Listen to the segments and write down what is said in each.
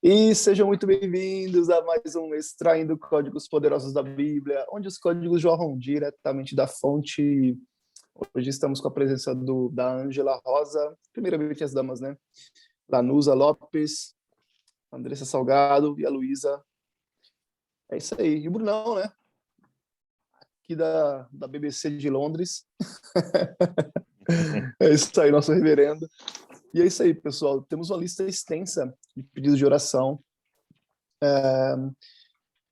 E sejam muito bem-vindos a mais um Extraindo Códigos Poderosos da Bíblia, onde os códigos jorram diretamente da fonte. Hoje estamos com a presença da Ângela Rosa, primeiramente as damas, né? Lanusa Lopes, Andressa Salgado e a Luísa. É isso aí. E o Brunão, né? Aqui da BBC de Londres. É isso aí, nosso reverendo. E é isso aí, pessoal. Temos uma lista extensa de pedidos de oração.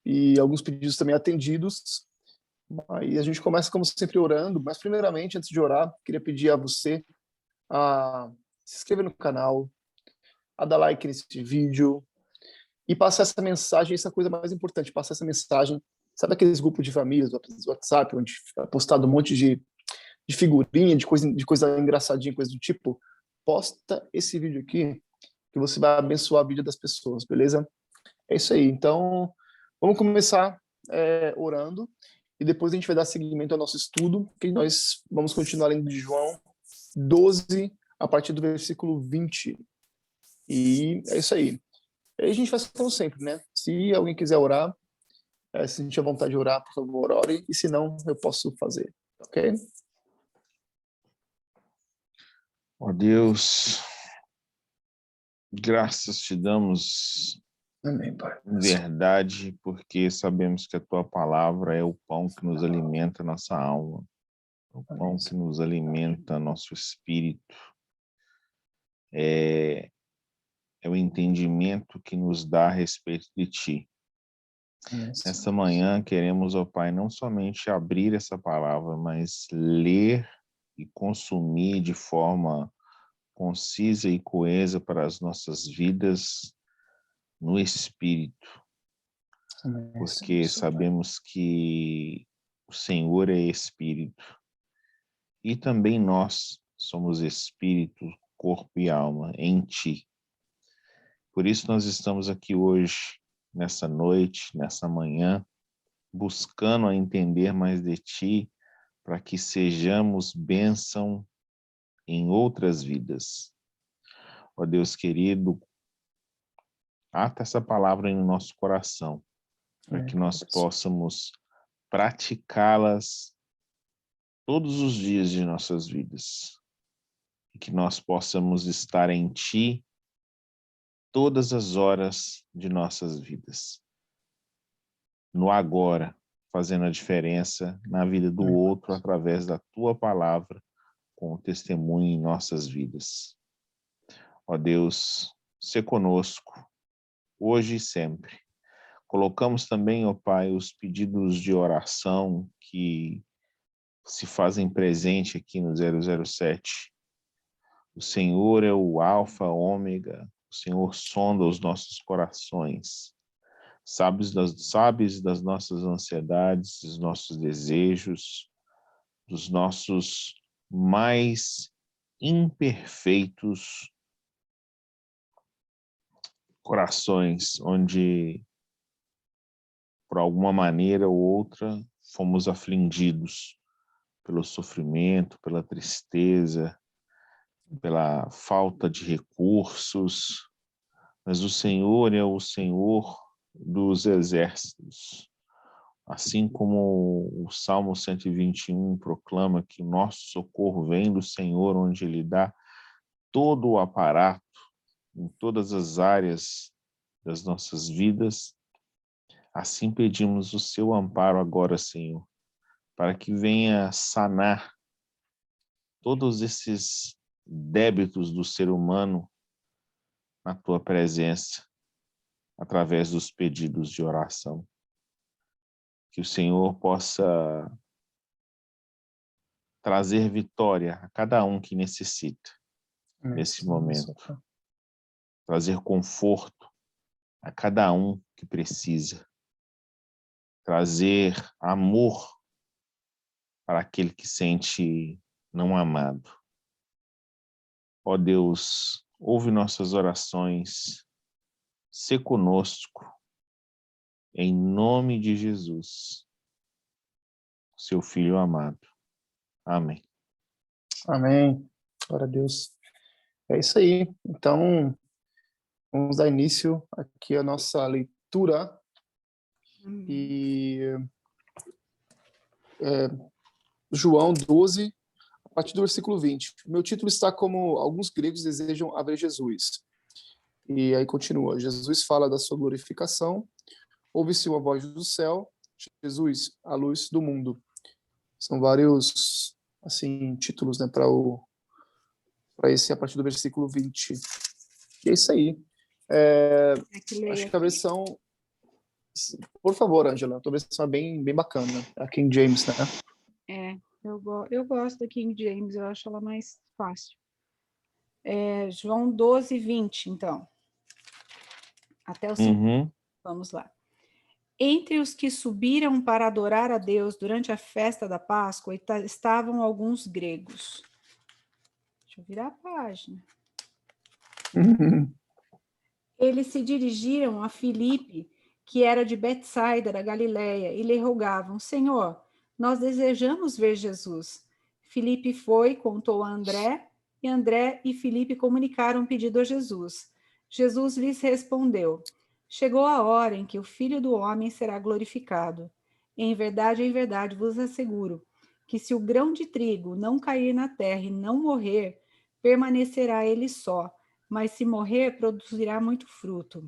E alguns pedidos também atendidos. Aí a gente começa, como sempre, orando. Mas, primeiramente, antes de orar, queria pedir a você a se inscrever no canal, a dar like nesse vídeo e passar essa mensagem. Essa é a coisa mais importante, passar essa mensagem. Sabe aqueles grupos de famílias do WhatsApp, onde é postado um monte de figurinha, de coisa engraçadinha, coisa do tipo? Posta esse vídeo aqui, que você vai abençoar a vida das pessoas, beleza? É isso aí. Então, vamos começar orando e depois a gente vai dar seguimento ao nosso estudo, que nós vamos continuar lendo de João 12, a partir do versículo 20. E é isso aí. E aí a gente faz como sempre, né? Se alguém quiser orar, se sentir a vontade de orar, por favor, ore. E se não, eu posso fazer, ok? Ó Deus, graças te damos Amém, Pai. em verdade, porque sabemos que a tua palavra é o pão que nos alimenta a nossa alma, o pão que nos alimenta nosso espírito, é o entendimento que nos dá a respeito de ti. Nesta manhã queremos, ó Pai, não somente abrir essa palavra, mas ler e consumir de forma concisa e coesa para as nossas vidas no Espírito, porque sabemos que o Senhor é Espírito e também nós somos Espírito, corpo e alma em Ti. Por isso nós estamos aqui hoje, nessa noite, nessa manhã, buscando a entender mais de Ti, para que sejamos bênção em outras vidas. Ó Deus querido, ata essa palavra no nosso coração, para que nós possamos praticá-las todos os dias de nossas vidas, e que nós possamos estar em Ti todas as horas de nossas vidas, no agora, fazendo a diferença na vida do outro através da Tua palavra, com o testemunho em nossas vidas. Ó Deus, sê conosco, hoje e sempre. Colocamos também, ó Pai, os pedidos de oração que se fazem presente aqui no 007. O Senhor é o alfa, ômega, o Senhor sonda os nossos corações, sabes das nossas ansiedades, dos nossos desejos, dos nossos mais imperfeitos corações, onde, por alguma maneira ou outra, fomos afligidos pelo sofrimento, pela tristeza, pela falta de recursos, mas o Senhor é o Senhor dos exércitos. Assim como o Salmo 121 proclama que o nosso socorro vem do Senhor, onde Ele dá todo o aparato em todas as áreas das nossas vidas, assim pedimos o seu amparo agora, Senhor, para que venha sanar todos esses débitos do ser humano na tua presença, através dos pedidos de oração. Que o Senhor possa trazer vitória a cada um que necessita nesse momento. Trazer conforto a cada um que precisa. Trazer amor para aquele que sente não amado. Ó Deus, ouve nossas orações, sê conosco, em nome de Jesus, seu Filho amado. Amém. Amém. Glória a Deus. É isso aí. Então, Vamos dar início aqui à nossa leitura. E João 12, a partir do versículo 20. O meu título está como Alguns gregos desejam ver Jesus. E aí continua. Jesus fala da sua glorificação. Ouve-se uma voz do céu. Jesus, a luz do mundo. São vários assim títulos, né, para esse a partir do versículo 20. E é isso aí. Acho que a versão, por favor, Angela, a versão é bem bacana, a King James, né? Eu gosto da King James, eu acho ela mais fácil. João 12, 20, então. Até o 5. Vamos lá. Entre os que subiram para adorar a Deus durante a festa da Páscoa estavam alguns gregos. Deixa eu virar a página. Eles se dirigiram a Filipe, que era de Betsaida, da Galileia, e lhe rogavam: Senhor, nós desejamos ver Jesus. Filipe foi, contou a André, e André e Filipe comunicaram o pedido a Jesus. Jesus lhes respondeu: Chegou a hora em que o Filho do Homem será glorificado. Em verdade vos asseguro que se o grão de trigo não cair na terra e não morrer, permanecerá ele só, mas se morrer, produzirá muito fruto.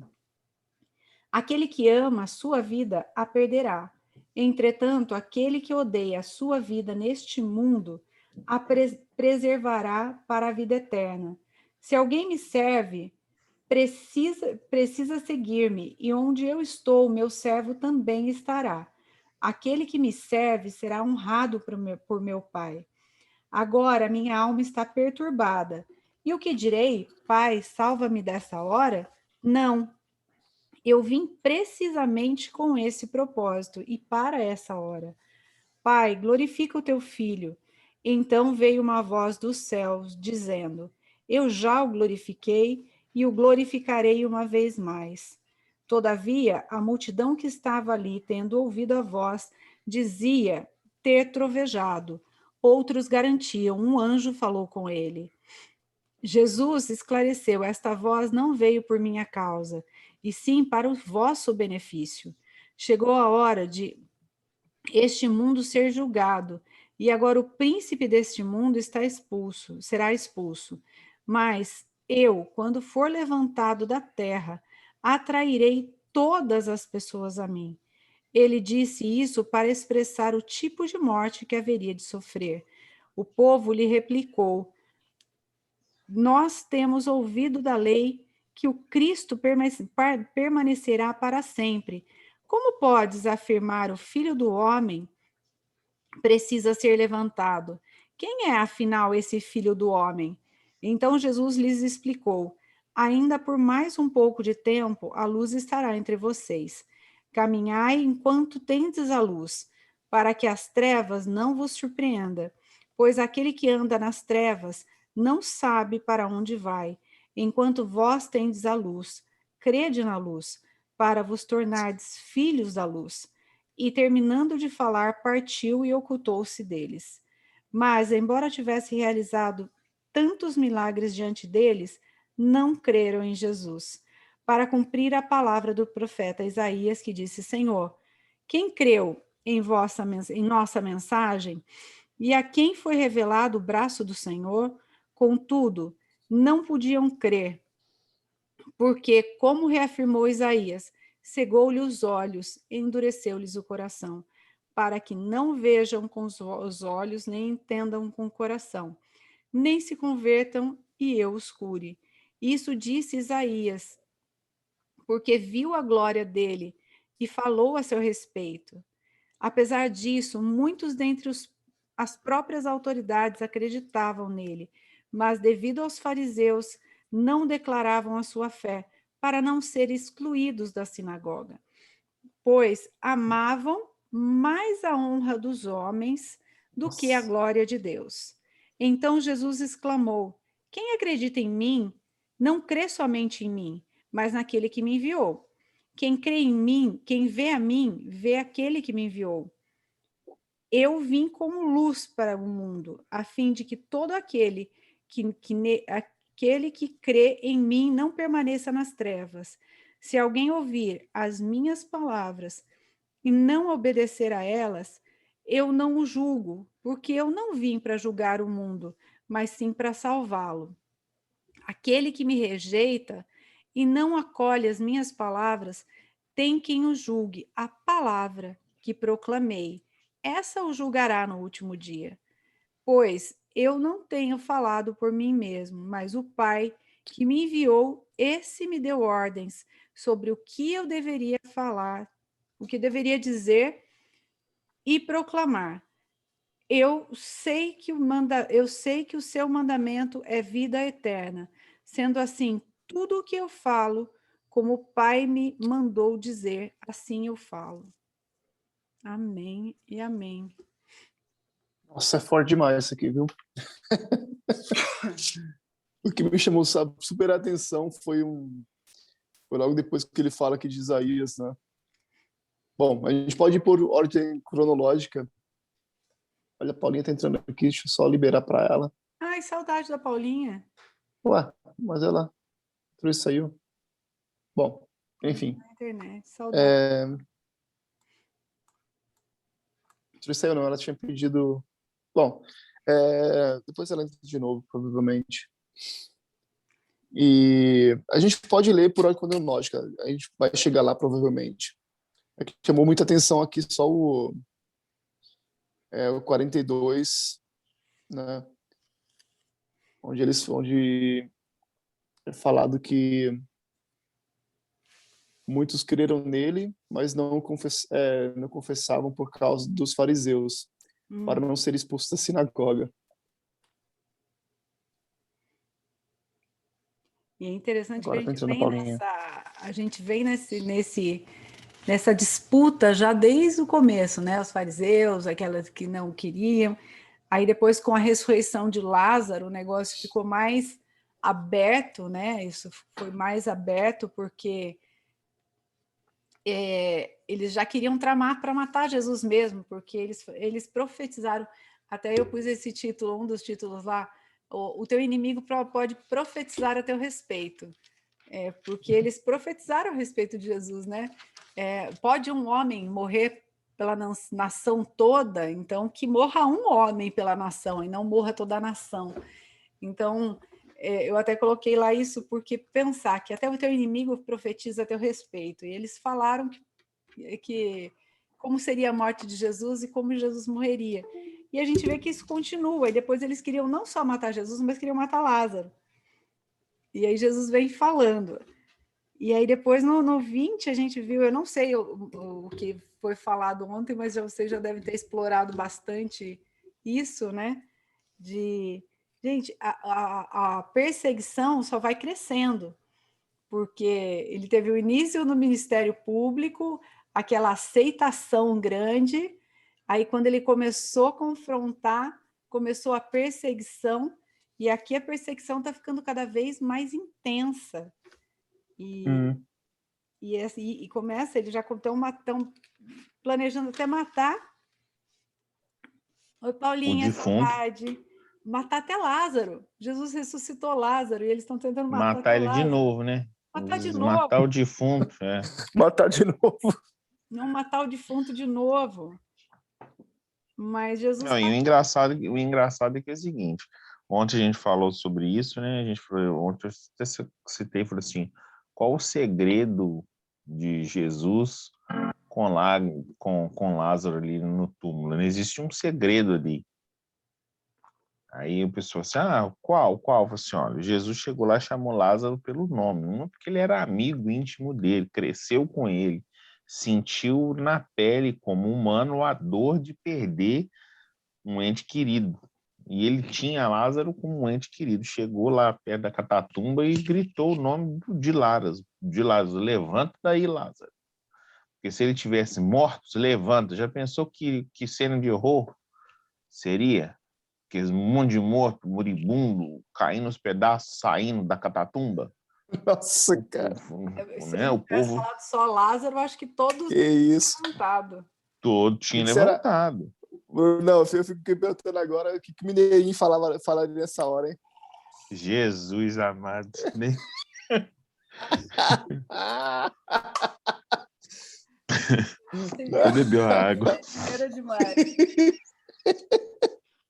Aquele que ama a sua vida a perderá. Entretanto, aquele que odeia a sua vida neste mundo a preservará para a vida eterna. Se alguém me serve, precisa seguir-me, e onde eu estou, meu servo também estará. Aquele que me serve será honrado por meu Pai. Agora minha alma está perturbada. E o que direi? Pai, salva-me dessa hora? Não. Eu vim precisamente com esse propósito e para essa hora. Pai, glorifica o teu filho. Então veio uma voz dos céus, dizendo: Eu já o glorifiquei e o glorificarei uma vez mais. Todavia, a multidão que estava ali, tendo ouvido a voz, dizia ter trovejado. Outros garantiam: um anjo falou com ele. Jesus esclareceu: esta voz não veio por minha causa, e sim para o vosso benefício. Chegou a hora de este mundo ser julgado, e agora o príncipe deste mundo será expulso. Mas eu, quando for levantado da terra, atrairei todas as pessoas a mim. Ele disse isso para expressar o tipo de morte que haveria de sofrer. O povo lhe replicou: nós temos ouvido da lei que o Cristo permanecerá para sempre. Como podes afirmar o Filho do Homem precisa ser levantado? Quem é, afinal, esse Filho do Homem? Então Jesus lhes explicou: ainda por mais um pouco de tempo, a luz estará entre vocês. Caminhai enquanto tendes a luz, para que as trevas não vos surpreenda, pois aquele que anda nas trevas não sabe para onde vai, enquanto vós tendes a luz. Crede na luz, para vos tornardes filhos da luz. E, terminando de falar, partiu e ocultou-se deles. Mas, embora tivesse realizado tantos milagres diante deles, não creram em Jesus. Para cumprir a palavra do profeta Isaías, que disse: Senhor, quem creu em nossa mensagem? E a quem foi revelado o braço do Senhor? Contudo, não podiam crer, porque, como reafirmou Isaías, cegou-lhe os olhos, endureceu-lhes o coração, para que não vejam com os olhos, nem entendam com o coração, nem se convertam e eu os cure. Isso disse Isaías, porque viu a glória dele e falou a seu respeito. Apesar disso, muitos dentre as próprias autoridades acreditavam nele, mas devido aos fariseus, não declaravam a sua fé, para não ser excluídos da sinagoga, pois amavam mais a honra dos homens do que a glória de Deus. Então Jesus exclamou: quem acredita em mim, não crê somente em mim, mas naquele que me enviou. Quem crê em mim, quem vê a mim, vê aquele que me enviou. Eu vim como luz para o mundo, a fim de que todo aquele aquele que crê em mim não permaneça nas trevas. Se alguém ouvir as minhas palavras e não obedecer a elas, eu não o julgo, porque eu não vim para julgar o mundo, mas sim para salvá-lo. Aquele que me rejeita e não acolhe as minhas palavras, tem quem o julgue, a palavra que proclamei. Essa o julgará no último dia. Pois eu não tenho falado por mim mesmo, mas o Pai que me enviou, esse me deu ordens sobre o que eu deveria falar, o que deveria dizer e proclamar. Eu sei que o seu mandamento é vida eterna. Sendo assim, tudo o que eu falo, como o Pai me mandou dizer, assim eu falo. Amém e amém. Nossa, é forte demais isso aqui, viu? O que me chamou super atenção foi logo depois que ele fala aqui de Isaías, né? Bom, a gente pode ir por ordem cronológica. Olha, a Paulinha tá entrando aqui, deixa eu só liberar para ela. Ai, saudade da Paulinha. Ué, mas ela entrou e saiu. Bom, enfim. Na internet, saudade. Entrou e saiu não, ela tinha pedido... Bom, depois ela entra de novo, provavelmente. E a gente pode ler por ordem cronológica, a gente vai chegar lá provavelmente. É que chamou muita atenção aqui só o 42, né? Onde é falado que muitos creram nele, mas não confessavam por causa dos fariseus, para não ser expulsos da sinagoga. E é interessante Agora que tá entrando a Paulinha. a gente vem nessa disputa já desde o começo, né? Os fariseus, aquelas que não queriam. Aí depois, com a ressurreição de Lázaro, o negócio ficou mais aberto, né? Isso foi mais aberto porque eles já queriam tramar para matar Jesus mesmo, porque eles profetizaram. Até eu pus esse título, um dos títulos lá, o teu inimigo pode profetizar a teu respeito. Porque eles profetizaram a respeito de Jesus, né? Pode um homem morrer pela nação toda, então que morra um homem pela nação e não morra toda a nação. Então, eu até coloquei lá isso porque pensar que até o teu inimigo profetiza a teu respeito. E eles falaram que como seria a morte de Jesus e como Jesus morreria. E a gente vê que isso continua. E depois eles queriam não só matar Jesus, mas queriam matar Lázaro. E aí Jesus vem falando. E aí depois no 20 a gente viu, eu não sei o que foi falado ontem, mas vocês já devem ter explorado bastante isso, né? Gente, a perseguição só vai crescendo, porque ele teve o início no Ministério Público, aquela aceitação grande, aí quando ele começou a confrontar, começou a perseguição, e aqui a perseguição está ficando cada vez mais intensa. E começa, eles já estão planejando até matar. Oi, Paulinha, saudade. Matar até Lázaro. Jesus ressuscitou Lázaro e eles estão tentando matar ele Lázaro. De novo, né? Matar de novo. Matar o defunto, Matar de novo. Não matar o defunto de novo. Mas Jesus... Não, e o engraçado é que é o seguinte, ontem a gente falou sobre isso, né? Ontem eu até citei, falei assim, qual o segredo de Jesus com Lázaro ali no túmulo? Não existe um segredo ali. Aí o pessoal assim, qual? Eu falei assim, olha, Jesus chegou lá e chamou Lázaro pelo nome, não porque ele era amigo íntimo dele, cresceu com ele, sentiu na pele como humano a dor de perder um ente querido. E ele tinha Lázaro como um ente querido. Chegou lá perto da Catatumba e gritou o nome de Lázaro, levanta daí, Lázaro. Porque se ele tivesse morto, levanta. Já pensou que cena de horror seria? Aqueles monte de morto, moribundo, caindo aos pedaços, saindo da Catatumba? Nossa, cara. Se ele tivesse falado só Lázaro, eu acho que todos tinham levantado. Todo tinha levantado. Não, eu fiquei perguntando agora o que mineirinho falaria nessa hora, hein? Jesus amado. Nem... Você bebeu a água. Era demais.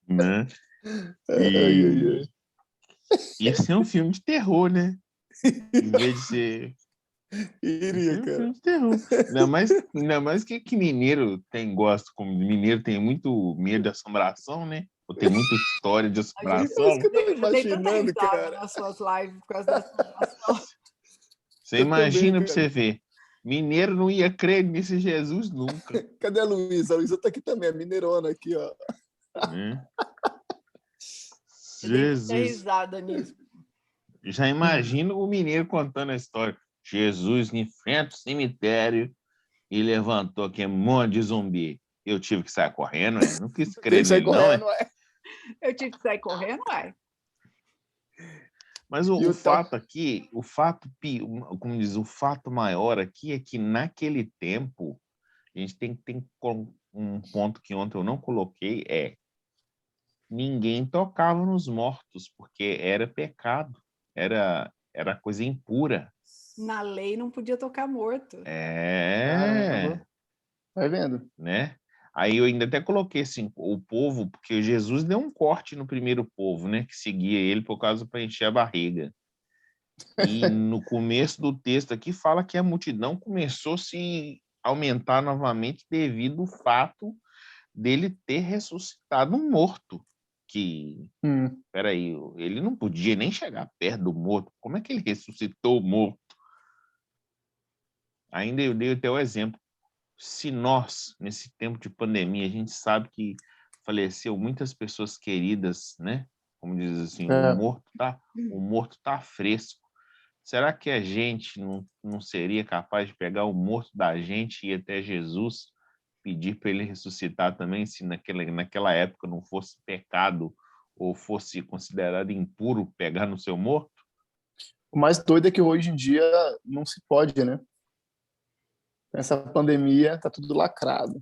Né? Ai, ai, ai. Ia ser um filme de terror, né? Em vez de ser... Iria, um cara. filme de terror. Ainda mais que mineiro tem gosto, como mineiro tem muito medo de assombração, né? Ou tem muita história de A gente, É isso assombração. que eu tô eu já dei tanta imaginando, risada cara. nas suas lives por causa da assombração. Você Eu imagina também, pra você cara. ver. Mineiro não ia crer nesse Jesus nunca. Cadê a Luísa? A Luísa tá aqui também, a mineirona aqui, ó. Né? Eu dei muita Jesus. risada nisso. Já imagino o mineiro contando a história. Jesus em frente ao cemitério e levantou aqui um monte de zumbi. Eu tive que sair correndo, não quis Tem crer que sair nele, não. correndo, é. Eu tive que sair correndo, uai. Mas E o o tal. fato aqui, como diz, o fato maior aqui é que naquele tempo, a gente tem um ponto que ontem eu não coloquei, ninguém tocava nos mortos, porque era pecado, era coisa impura. Na lei não podia tocar morto. Caramba. Vai vendo. Né? Aí eu ainda até coloquei assim, o povo, porque Jesus deu um corte no primeiro povo, né, que seguia ele por causa para encher a barriga. E no começo do texto aqui fala que a multidão começou a se aumentar novamente devido ao fato dele ter ressuscitado um morto. Que, peraí, ele não podia nem chegar perto do morto. Como é que ele ressuscitou o morto? Ainda eu dei até o exemplo. Se nós, nesse tempo de pandemia, a gente sabe que faleceu muitas pessoas queridas, né? Como diz assim, É. o morto tá fresco. Será que a gente não seria capaz de pegar o morto da gente e ir até Jesus, pedir para ele ressuscitar também, se naquela época não fosse pecado ou fosse considerado impuro pegar no seu morto? O mais doido é que hoje em dia não se pode, né? Essa pandemia tá tudo lacrado.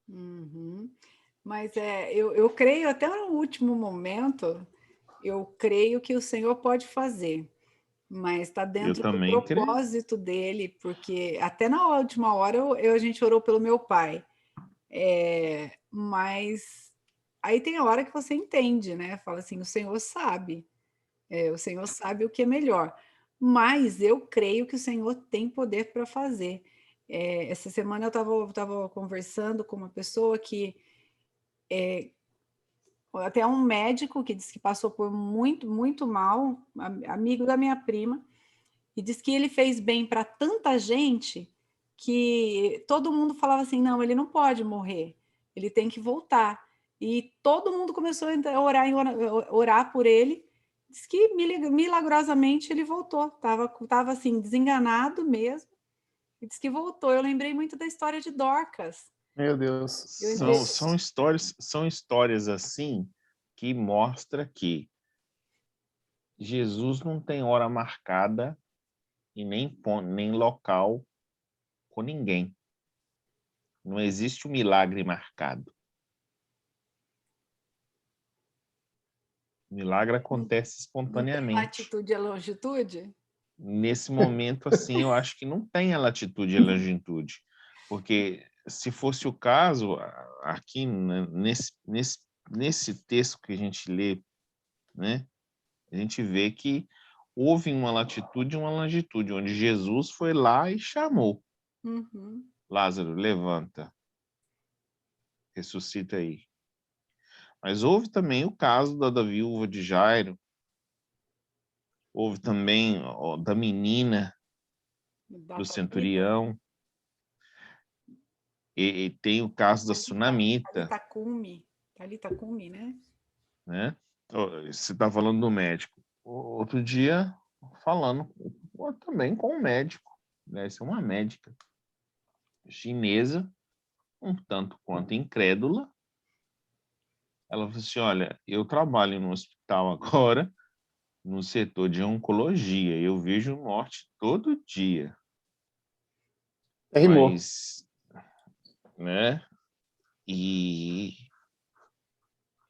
Uhum. Mas eu creio, até no último momento, eu creio que o Senhor pode fazer, mas está Eu dentro do também creio. propósito dele, porque até na última hora a gente orou pelo meu pai, mas aí tem a hora que você entende, né? Fala assim, o Senhor sabe o que é melhor, mas eu creio que o Senhor tem poder para fazer. Essa semana eu estava conversando com uma pessoa que até um médico que disse que passou por muito, muito mal, amigo da minha prima, e disse que ele fez bem para tanta gente que todo mundo falava assim: não, ele não pode morrer, ele tem que voltar. E todo mundo começou a orar por ele. Diz que milagrosamente ele voltou, tava assim, desenganado mesmo, e diz que voltou. Eu lembrei muito da história de Dorcas. Meu Deus. Eu, Nossa. São histórias assim que mostra que Jesus não tem hora marcada e nem local com ninguém. Não existe um milagre marcado. O milagre acontece não tem espontaneamente. latitude e longitude? Nesse momento, assim, eu acho que não tem a latitude e a longitude. Porque se fosse o caso, aqui né, nesse texto que a gente lê, né, a gente vê que houve uma latitude e uma longitude, onde Jesus foi lá e chamou. Uhum. Lázaro, levanta, ressuscita aí. Mas houve também o caso da viúva de Jairo, houve também da menina, Da do Talita, centurião, e tem o caso da sunamita, Talita Cumi. Talita Cumi, né? né? Você está falando do médico. Outro dia, falando também com um médico, né? Essa é uma médica chinesa, um tanto quanto incrédula. Ela falou assim, olha, eu trabalho no hospital agora, no setor de oncologia, eu vejo morte todo dia, Rimou. mas, né? E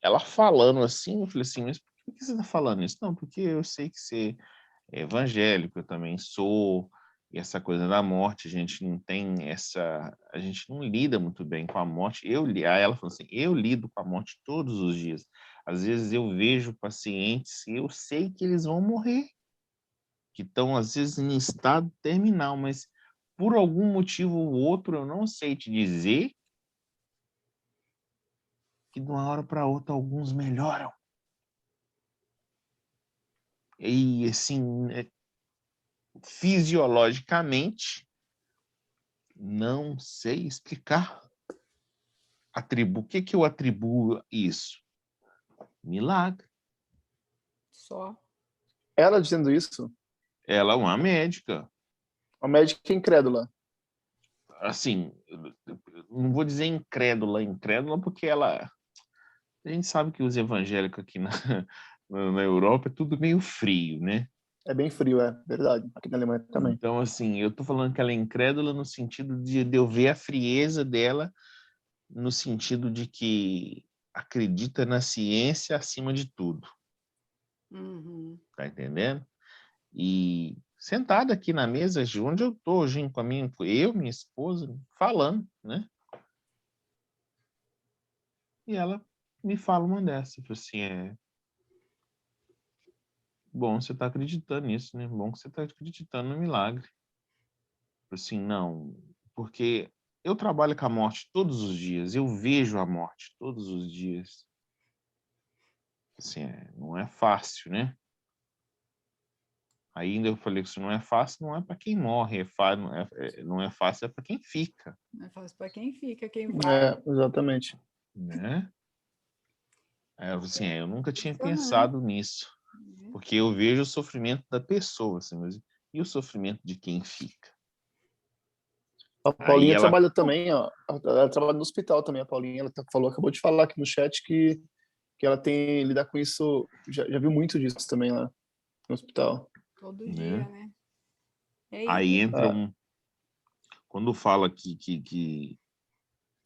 ela falando assim, eu falei assim, mas por que você está falando isso? Não, porque eu sei que você é evangélico, eu também sou, e essa coisa da morte, a gente não tem essa, a gente não lida muito bem com a morte. Aí ela falou assim, eu lido com a morte todos os dias. Às vezes eu vejo pacientes e eu sei que eles vão morrer, que estão às vezes em estado terminal, mas por algum motivo ou outro, eu não sei te dizer, que de uma hora para outra alguns melhoram. E assim, fisiologicamente, não sei explicar. O que eu atribuo isso? Milagre. Só. Ela dizendo isso, Ela é uma médica. a médica incrédula. Assim, não vou dizer incrédula, porque ela... A gente sabe que os evangélicos aqui na Europa é tudo meio frio, né? É bem frio, é verdade. Aqui na Alemanha também. Então, assim, eu tô falando que ela é incrédula no sentido de eu ver a frieza dela, no sentido de que acredita na ciência acima de tudo. Uhum. Tá entendendo? E sentada aqui na mesa, de onde eu tô, gente, minha esposa, falando, né? E ela me fala uma dessa, assim, bom, você tá acreditando nisso, né? Bom que você tá acreditando no milagre. Assim, não, porque eu trabalho com a morte todos os dias, eu vejo a morte todos os dias. Assim, não é fácil, né? Ainda eu falei que isso não é fácil, não é para quem morre, não é fácil, é para quem fica, Não é fácil para quem fica, quem vai. É, exatamente. né? Assim, eu nunca tinha Impressionante. pensado nisso, porque eu vejo o sofrimento da pessoa, assim, e o sofrimento de quem fica. A Aí Paulinha ela, trabalha também, ó. Ela trabalha no hospital também, a Paulinha. Ela falou, acabou de falar aqui no chat que ela tem lidar com isso, já viu muito disso também lá no hospital. Todo dia, né? né? É Aí isso. entra quando fala que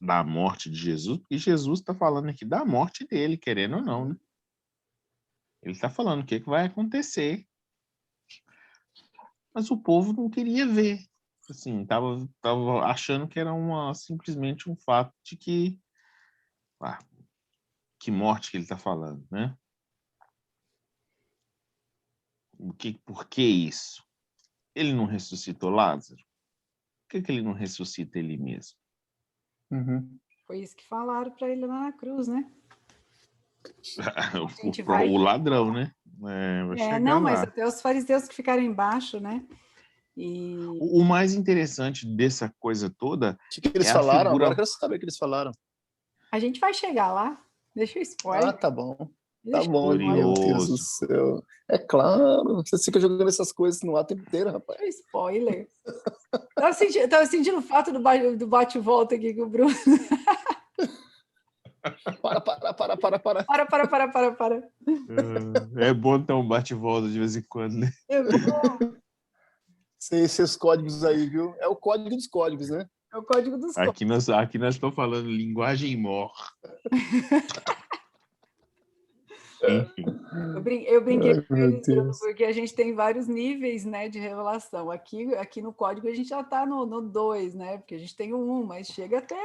da morte de Jesus, porque Jesus está falando aqui da morte dele, querendo ou não, né? Ele está falando o que vai acontecer. Mas o povo não queria ver. Assim, tava achando que era simplesmente um fato de que morte que ele está falando, né? Por que isso? Ele não ressuscitou Lázaro? Por que ele não ressuscita ele mesmo? Uhum. Foi isso que falaram para ele lá na cruz, né? A gente O vai. ladrão, né? Vai chegar Não, mas lá. até os fariseus que ficaram embaixo, né? E O mais interessante dessa coisa toda O que é eles a falaram? Agora eu figura. quero saber o que eles falaram. a gente vai chegar lá. Deixa o Ah, spoiler. tá bom. Tá Deixa o bom, meu spoiler. Deus do Curioso. céu. É claro, você fica jogando essas coisas no ar o tempo inteiro, rapaz. Deixa o spoiler. Tava sentindo falta do bate-volta aqui com o Bruno. Para. Para. É bom ter um bate-volta de vez em quando, né? É bom. Esses códigos aí, viu? É o código dos códigos, né? É o código dos códigos. Aqui nós estamos falando linguagem mor. Enfim. Eu brinquei Ai, com meu eles, Bruno, Deus. porque a gente tem vários níveis, né, de revelação. Aqui no código a gente já está no 2, né? Porque a gente tem o 1, mas chega até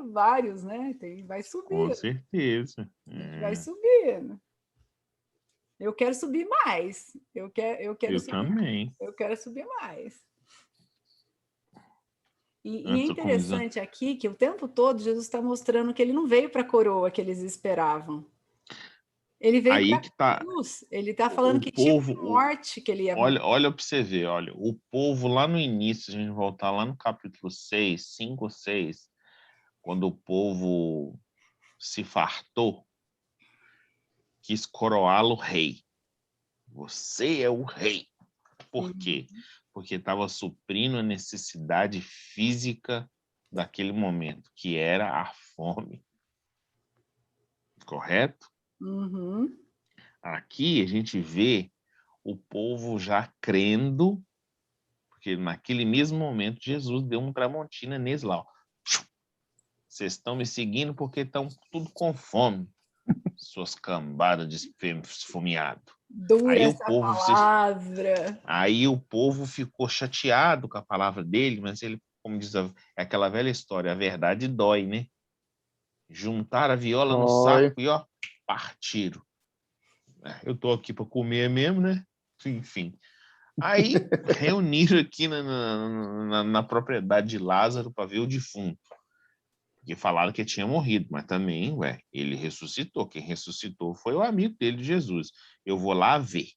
vários, né? Vai Com subindo. certeza. A gente vai subindo. Eu quero subir mais. Eu quero Eu subir, também. eu quero subir mais. E é Antes, como diz, interessante aqui que o tempo todo Jesus está mostrando que ele não veio para a coroa que eles esperavam. Ele veio aí para que a tá cruz. Ele está falando o que tinha povo. morte que ele ia morrer. Olha para você ver, olha, o povo lá no início, se a gente voltar lá no capítulo 6, 5 ou 6, quando o povo se fartou, quis coroá-lo rei. Você é o rei. Por quê? Porque estava suprindo a necessidade física daquele momento, que era a fome. Correto? Uhum. Aqui a gente vê o povo já crendo, porque naquele mesmo momento Jesus deu um tramontina neles lá. Ó. Vocês estão me seguindo porque estão tudo com fome. suas cambadas de esfomeado. Dura Aí o essa povo palavra. Aí o povo ficou chateado com a palavra dele, mas ele, como diz, é aquela velha história, a verdade dói, né? Juntaram a viola no saco Oi. e, ó, partiram. Eu tô aqui para comer mesmo, né? Enfim. Aí reuniram aqui na propriedade de Lázaro para ver o defunto. Porque falaram que tinha morrido, mas também, ele ressuscitou. Quem ressuscitou foi o amigo dele, Jesus. Eu vou lá ver.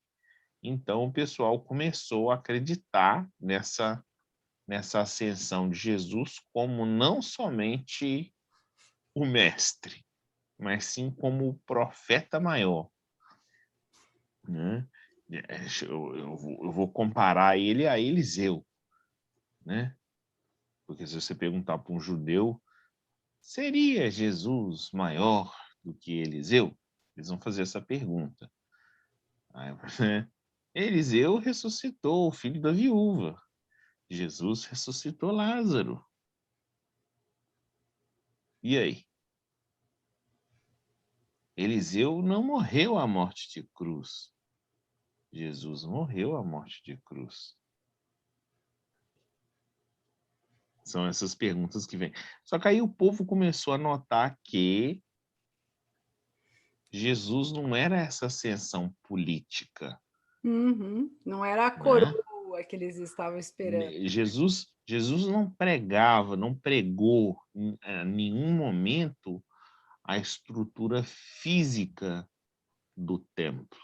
Então o pessoal começou a acreditar nessa ascensão de Jesus como não somente o mestre, mas sim como o profeta maior, né? Eu vou comparar ele a Eliseu, né? Porque se você perguntar para um judeu, seria Jesus maior do que Eliseu? Eles vão fazer essa pergunta. Aí, né? Eliseu ressuscitou o filho da viúva. Jesus ressuscitou Lázaro. E aí? Eliseu não morreu à morte de cruz. Jesus morreu à morte de cruz. São essas perguntas que vêm. Só que aí o povo começou a notar que Jesus não era essa ascensão política, Uhum. Não era a né? coroa que eles estavam esperando. Jesus não pregava, não pregou em nenhum momento a estrutura física do templo.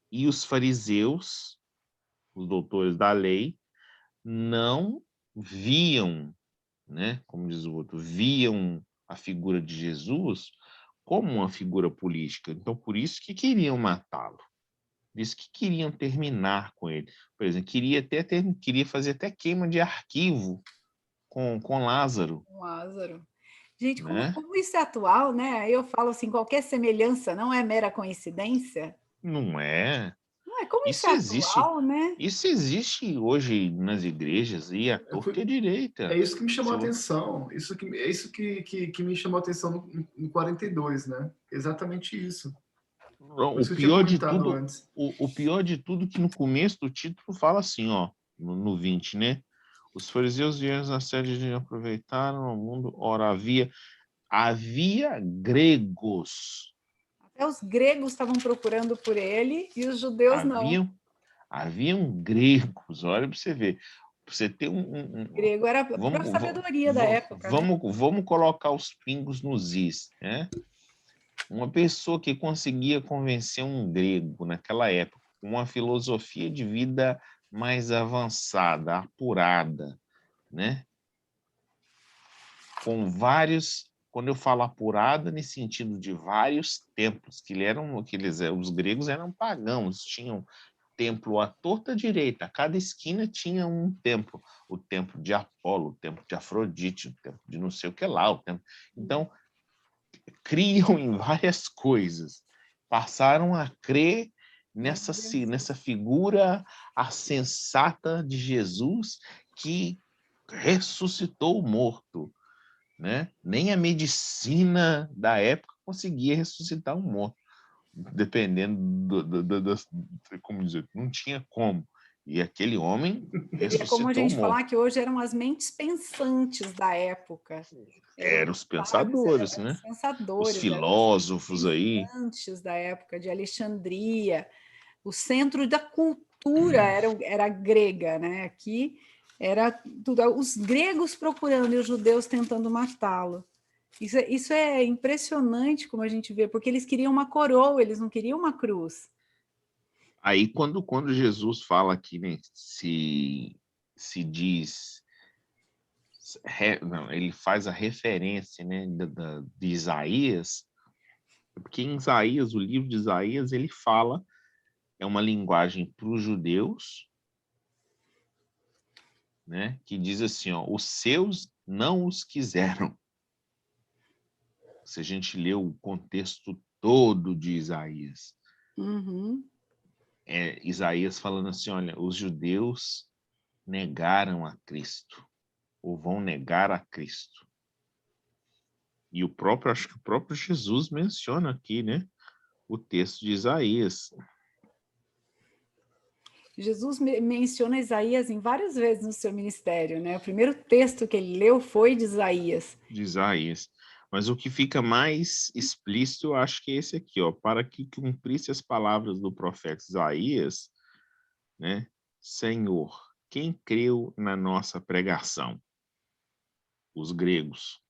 E os fariseus, os doutores da lei, não viam, né, como diz o outro, viam a figura de Jesus como uma figura política. Então, por isso que queriam matá-lo. Por isso que queriam terminar com ele. Por exemplo, queria fazer até queima de arquivo com Lázaro, Lázaro. Gente, né? como isso é atual, né? Aí eu falo assim, qualquer semelhança não é mera coincidência. Não é. Não é como isso é Isso existe, atual, né? isso existe hoje nas igrejas e à Eu torta e fui- à É direita. isso que me Se chamou a vo- atenção. É isso que me chamou a atenção no 42, né? Exatamente isso. Por O isso que eu tinha pior de comentado tudo, antes. o pior de tudo que no começo do título fala assim, ó, no 20, né? Os fariseus vieram na sede de aproveitaram o mundo, ora havia gregos, Até os gregos estavam procurando por ele e os judeus não. haviam, haviam gregos, olha para você ver, para você ter Grego era a pura vamos, sabedoria da época, né? vamos colocar os pingos nos is, né? Uma pessoa que conseguia convencer um grego naquela época, com uma filosofia de vida mais avançada, apurada, né? Com vários, quando eu falo apurada, nesse sentido de vários templos, os gregos eram pagãos, tinham templo à torta direita, a cada esquina tinha um templo, o templo de Apolo, o templo de Afrodite, o templo de não sei o que lá, o templo. Então, criam em várias coisas, passaram a crer nessa figura a sensata de Jesus que ressuscitou o morto, né? Nem a medicina da época conseguia ressuscitar um morto, dependendo como dizer, não tinha como. E aquele homem E é como a ressuscitou o gente morto. falar que hoje eram as mentes pensantes da época. Eram Eram os os sábios, pensadores, eram os né? Os pensadores, eram os filósofos aí. pensantes da época de Alexandria. O centro da cultura era grega, né? Aqui era tudo, os gregos procurando e os judeus tentando matá-lo. Isso é impressionante como a gente vê, porque eles queriam uma coroa, eles não queriam uma cruz. Aí, quando Jesus fala aqui, né, se diz, não, ele faz a referência, né, de Isaías, porque em Isaías, o livro de Isaías, ele fala, é uma linguagem para os judeus, né, que diz assim, ó, os seus não os quiseram. Se a gente lê o contexto todo de Isaías, Uhum. Isaías falando assim, olha, os judeus negaram a Cristo, ou vão negar a Cristo. E acho que o próprio Jesus menciona aqui, né? O texto de Isaías. Jesus menciona Isaías em várias vezes no seu ministério, né? O primeiro texto que ele leu foi de Isaías. De Isaías. Mas o que fica mais explícito, eu acho que é esse aqui, ó. Para que cumprisse as palavras do profeta Isaías, né? Senhor, quem creu na nossa pregação? Os gregos.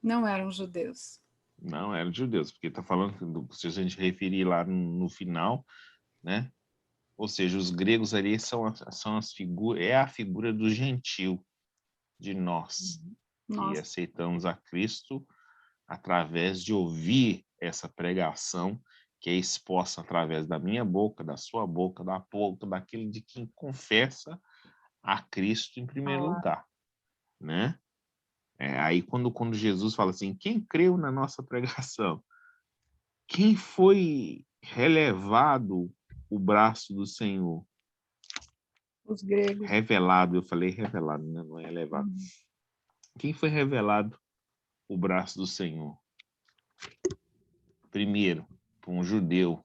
Não eram judeus. Não eram judeus, porque está falando, se a gente referir lá no final, né? Ou seja, os gregos ali são as figuras, é a figura do gentil, de nós, que Nossa. aceitamos a Cristo através de ouvir essa pregação que é exposta através da minha boca, da sua boca, da boca daquele de quem confessa a Cristo em primeiro lugar, né? Aí quando Jesus fala assim, quem creu na nossa pregação? Quem foi relevado o braço do Senhor? Os gregos. Revelado, eu falei revelado, né? Não é elevado. Quem foi revelado o braço do Senhor? Primeiro, para um judeu,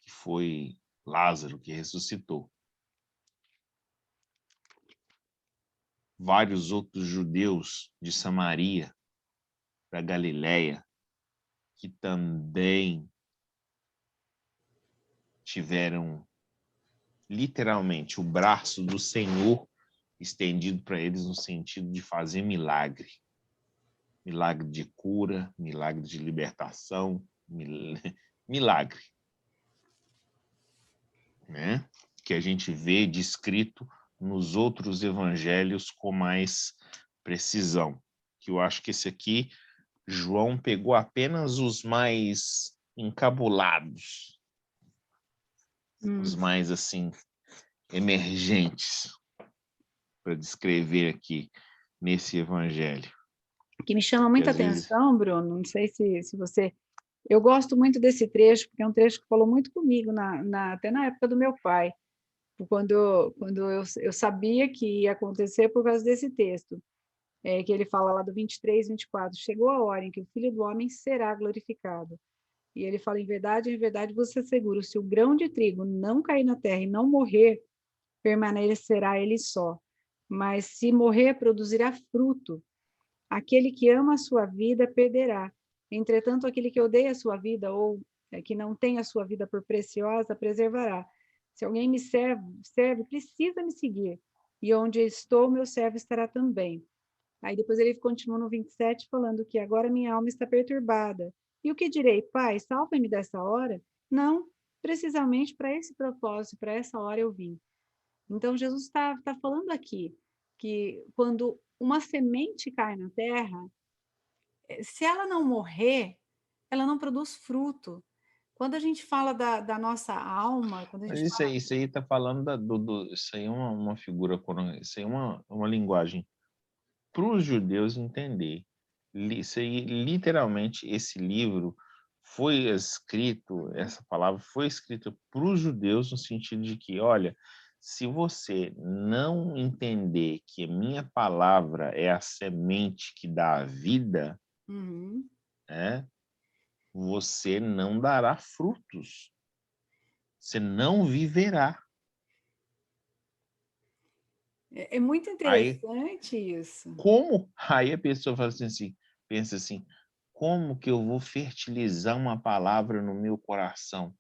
que foi Lázaro, que ressuscitou. Vários outros judeus de Samaria, da Galileia, que também tiveram literalmente o braço do Senhor estendido para eles no sentido de fazer milagre. Milagre de cura, milagre de libertação, milagre. Né? Que a gente vê descrito nos outros evangelhos com mais precisão. Que eu acho que esse aqui, João pegou apenas os mais encabulados, os mais, assim, emergentes, para descrever aqui nesse evangelho. O que me chama muita atenção, Bruno, não sei se você... Eu gosto muito desse trecho, porque é um trecho que falou muito comigo, até na época do meu pai, quando eu sabia que ia acontecer por causa desse texto, que ele fala lá do 23, 24, chegou a hora em que o Filho do Homem será glorificado. E ele fala, em verdade você asseguro, se o grão de trigo não cair na terra e não morrer, permanecerá ele só. Mas se morrer, produzirá fruto. Aquele que ama a sua vida perderá. Entretanto, aquele que odeia a sua vida ou que não tem a sua vida por preciosa, preservará. Se alguém me serve, precisa me seguir. E onde estou, meu servo estará também. Aí depois ele continua no 27 falando que agora minha alma está perturbada. E o que direi? Pai, salva-me dessa hora? Não, precisamente para esse propósito, para essa hora eu vim. Então Jesus está falando aqui que quando uma semente cai na terra, se ela não morrer, ela não produz fruto. Quando a gente fala da nossa alma, quando a gente Mas isso aí está falando isso aí é uma figura, isso aí é uma linguagem para os judeus entender. Isso aí, literalmente, esse livro foi escrito, essa palavra foi escrita para os judeus no sentido de que, olha, se você não entender que a minha palavra é a semente que dá a vida, você não dará frutos. Você não viverá. É muito interessante isso. Como? Aí a pessoa fala assim, pensa assim, como que eu vou fertilizar uma palavra no meu coração?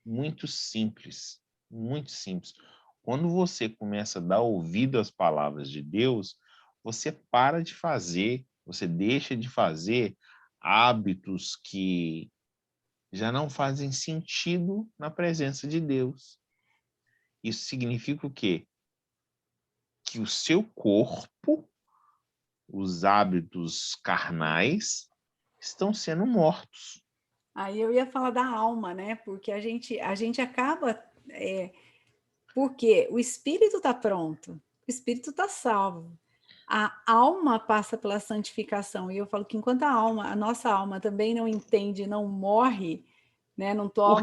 Muito simples, muito simples. Quando você começa a dar ouvido às palavras de Deus, você para de fazer, você deixa de fazer hábitos que já não fazem sentido na presença de Deus. Isso significa o quê? Que o seu corpo, os hábitos carnais, estão sendo mortos. Aí eu ia falar da alma, né? Porque a gente acaba... porque o espírito está pronto, o espírito está salvo. A alma passa pela santificação. E eu falo que enquanto a nossa alma também não entende, não morre, né? Não toma...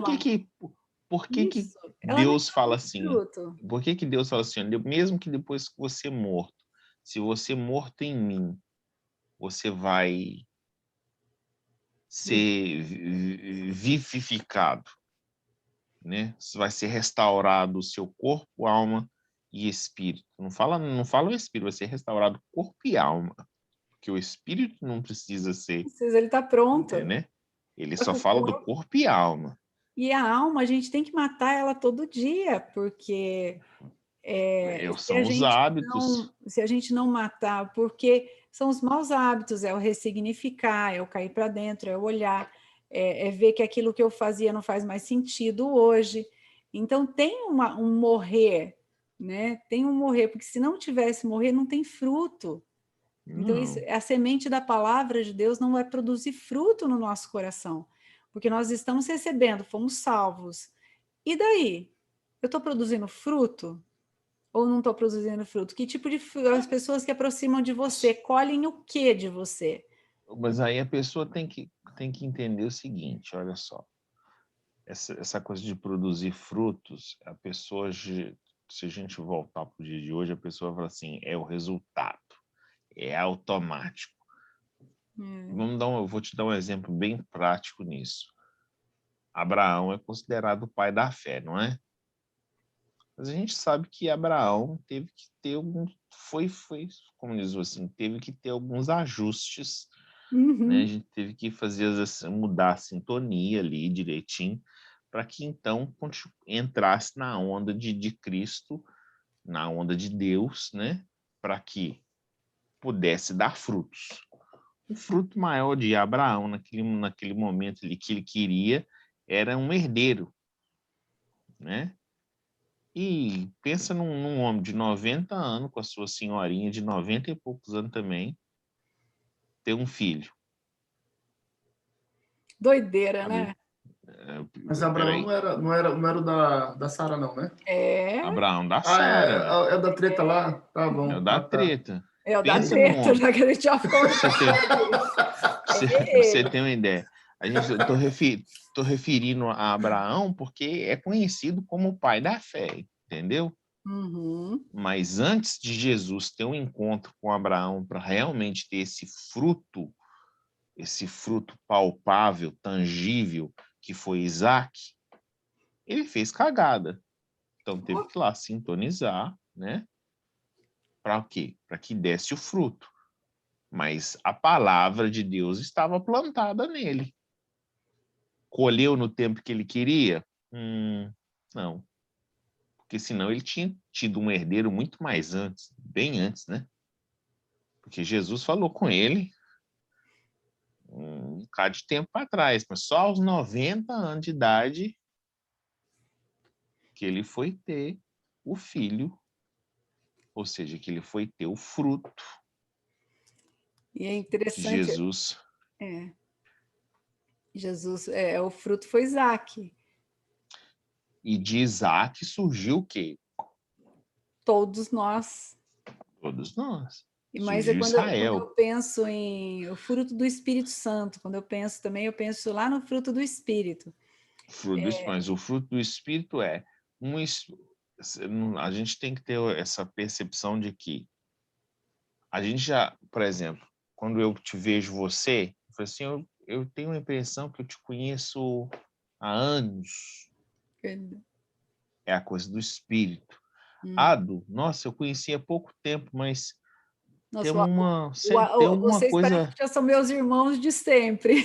Por que Isso, ela não Deus fala assim? fruto. Por que Deus fala assim? Mesmo que depois que você é morto, se você morto em mim, você vai ser vivificado, né? Vai ser restaurado o seu corpo, alma e espírito. Não fala o espírito, vai ser restaurado corpo e alma, porque o espírito não precisa ser, Ele está pronto. né? Ele só fala do corpo e alma. E a alma, a gente tem que matar ela todo dia, porque São os hábitos. se a gente não matar, porque são os maus hábitos, é o ressignificar, é o cair para dentro, é o olhar, é ver que aquilo que eu fazia não faz mais sentido hoje. Então tem um morrer, né? Tem um morrer, porque se não tivesse morrer, não tem fruto. Então, a semente da palavra de Deus não vai produzir fruto no nosso coração, porque nós estamos recebendo, fomos salvos. E daí? Eu estou produzindo fruto? Ou não estou produzindo fruto? Que tipo de fruto? As pessoas que aproximam de você colhem o que de você? Mas aí a pessoa tem que entender o seguinte, olha só. Essa coisa de produzir frutos, a pessoa, se a gente voltar para o dia de hoje, a pessoa fala assim, é o resultado, é automático. Eu vou te dar um exemplo bem prático nisso. Abraão é considerado o pai da fé, não é? Mas a gente sabe que Abraão teve que ter como diz assim, teve que ter alguns ajustes, né? A gente teve que mudar a sintonia ali direitinho, para que então entrasse na onda de Cristo, na onda de Deus, né? Para que pudesse dar frutos. O fruto maior de Abraão naquele momento ali, que ele queria era um herdeiro, né? E pensa num homem de 90 anos, com a sua senhorinha de 90 e poucos anos também, ter um filho. Doideira, Sabe? né? Mas Abraão não era o da Sara, não, né? Abraão da Sara. É o da treta lá? Tá bom. É o da treta. É o da Pensa treta, num homem. já que a gente já falou. Você tem uma ideia. Tô referindo a Abraão porque é conhecido como o pai da fé, entendeu? Mas antes de Jesus ter um encontro com Abraão para realmente ter esse fruto palpável, tangível, que foi Isaac, ele fez cagada. Então teve que ir lá sintonizar, né? Para o quê? Para que desse o fruto. Mas a palavra de Deus estava plantada nele. Colheu no tempo que ele queria? Não. Porque senão ele tinha tido um herdeiro muito mais antes, bem antes, né? Porque Jesus falou com ele um bocado de tempo atrás, mas só aos 90 anos de idade que ele foi ter o filho, ou seja, que ele foi ter o fruto. E é interessante. Jesus. Jesus, o fruto foi Isaac. E de Isaac surgiu o quê? Todos nós. Todos nós. Mas surgiu quando Israel. eu penso em o fruto do Espírito Santo, quando eu penso também, eu penso lá no fruto do Espírito. Mas o fruto do Espírito a gente tem que ter essa percepção de que a gente já, por exemplo, quando eu te vejo você, eu falo assim, eu tenho a impressão que eu te conheço há anos. É a coisa do Espírito. Nossa, eu conheci há pouco tempo, mas tem alguma vocês coisa... parecem que já são meus irmãos de sempre.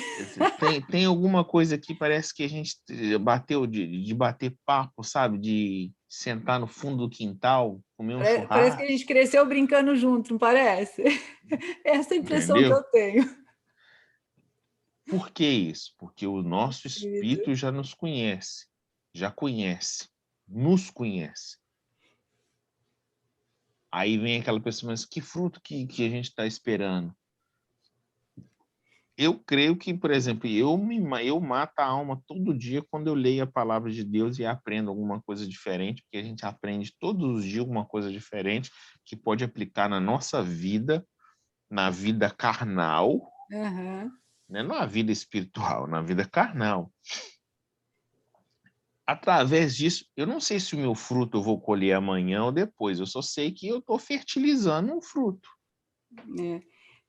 Tem alguma coisa que parece que a gente bateu de bater papo, sabe? De sentar no fundo do quintal, comer um churrasco. Parece que a gente cresceu brincando junto, não parece? Essa é a impressão que eu tenho. Por que isso? Porque o nosso espírito já nos conhece, nos conhece. Aí vem aquela pessoa, mas que fruto que a gente está esperando? Eu creio que, por exemplo, eu mato a alma todo dia quando eu leio a palavra de Deus e aprendo alguma coisa diferente, porque a gente aprende todos os dias alguma coisa diferente que pode aplicar na nossa vida, na vida carnal, né? Não na vida espiritual, na vida carnal. através disso, eu não sei se o meu fruto eu vou colher amanhã ou depois, eu só sei que eu estou fertilizando um fruto.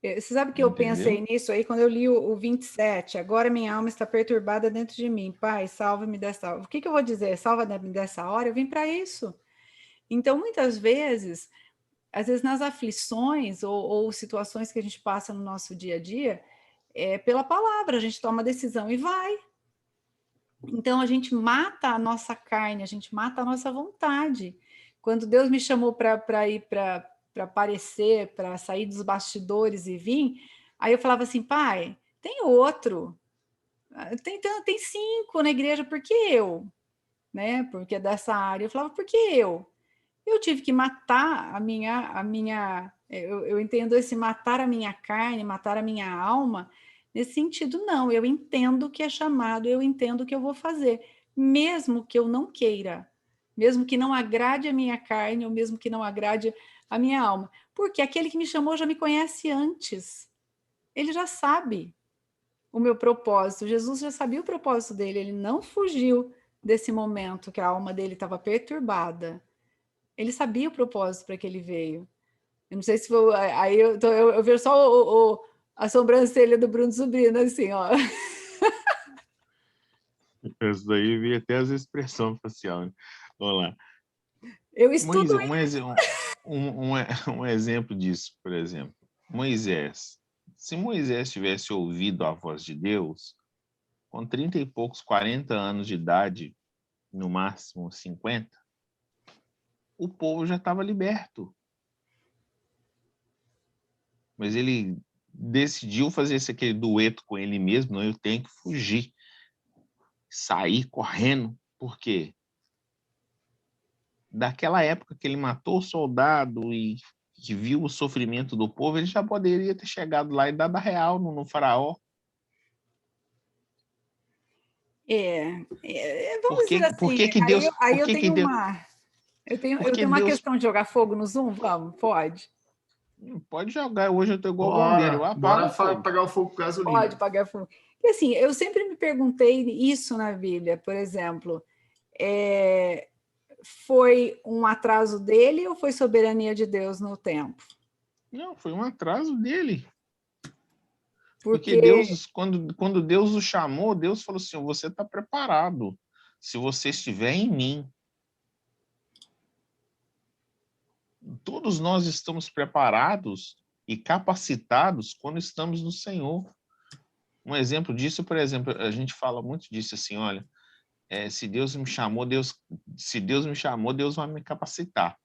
Você sabe que eu Entendeu? pensei nisso aí quando eu li o 27. Agora minha alma está perturbada dentro de mim. Pai, salva-me dessa hora. O que eu vou dizer? Salva-me dessa hora? Eu vim para isso. Então, muitas vezes, às vezes nas aflições ou situações que a gente passa no nosso dia a dia, pela palavra, a gente toma decisão e vai. Então, a gente mata a nossa carne, a gente mata a nossa vontade. Quando Deus me chamou para ir para aparecer, para sair dos bastidores e vir, aí eu falava assim, pai, tem outro, tem 5 na igreja, por que eu? Né? Porque é dessa área. Eu falava, por que eu? Eu tive que matar eu entendo esse matar a minha carne, matar a minha alma, nesse sentido, não, eu entendo que é chamado, eu entendo que eu vou fazer, mesmo que eu não queira, mesmo que não agrade a minha carne, ou mesmo que não agrade a minha alma, porque aquele que me chamou já me conhece antes, ele já sabe o meu propósito, Jesus já sabia o propósito dele, ele não fugiu desse momento que a alma dele estava perturbada, ele sabia o propósito para que ele veio. Eu não sei se foi. Aí eu vejo só a sobrancelha do Bruno Sobrinho, assim, ó. Isso daí vi até as expressões faciais. Né? Vamos lá. Eu estudo Um exemplo disso, por exemplo. Moisés. Se Moisés tivesse ouvido a voz de Deus, com 30 e poucos, 40 anos de idade, no máximo 50, o povo já estava liberto. Mas ele decidiu fazer aquele dueto com ele mesmo, não, eu tenho que fugir, sair correndo. Por quê? Daquela época que ele matou o soldado e que viu o sofrimento do povo, ele já poderia ter chegado lá e dado a real no faraó. vamos dizer Por assim, que que Deus, aí por eu que que tenho Deus, uma. Eu porque tenho uma Deus questão de jogar fogo no Zoom? Vamos, pode. pode jogar, hoje eu tô igual o bombeiro, eu Bora, apago bora o fogo. apagar o fogo com Pode gasolina. pagar fogo. E assim, eu sempre me perguntei isso na Bíblia, por exemplo, foi um atraso dele ou foi soberania de Deus no tempo? Não, foi um atraso dele. Porque Porque Deus, quando Deus o chamou, Deus falou assim, você está preparado, se você estiver em mim. Todos nós estamos preparados e capacitados quando estamos no Senhor. Um exemplo disso, por exemplo, a gente fala muito disso assim, olha, se Deus me chamou, Deus vai me capacitar.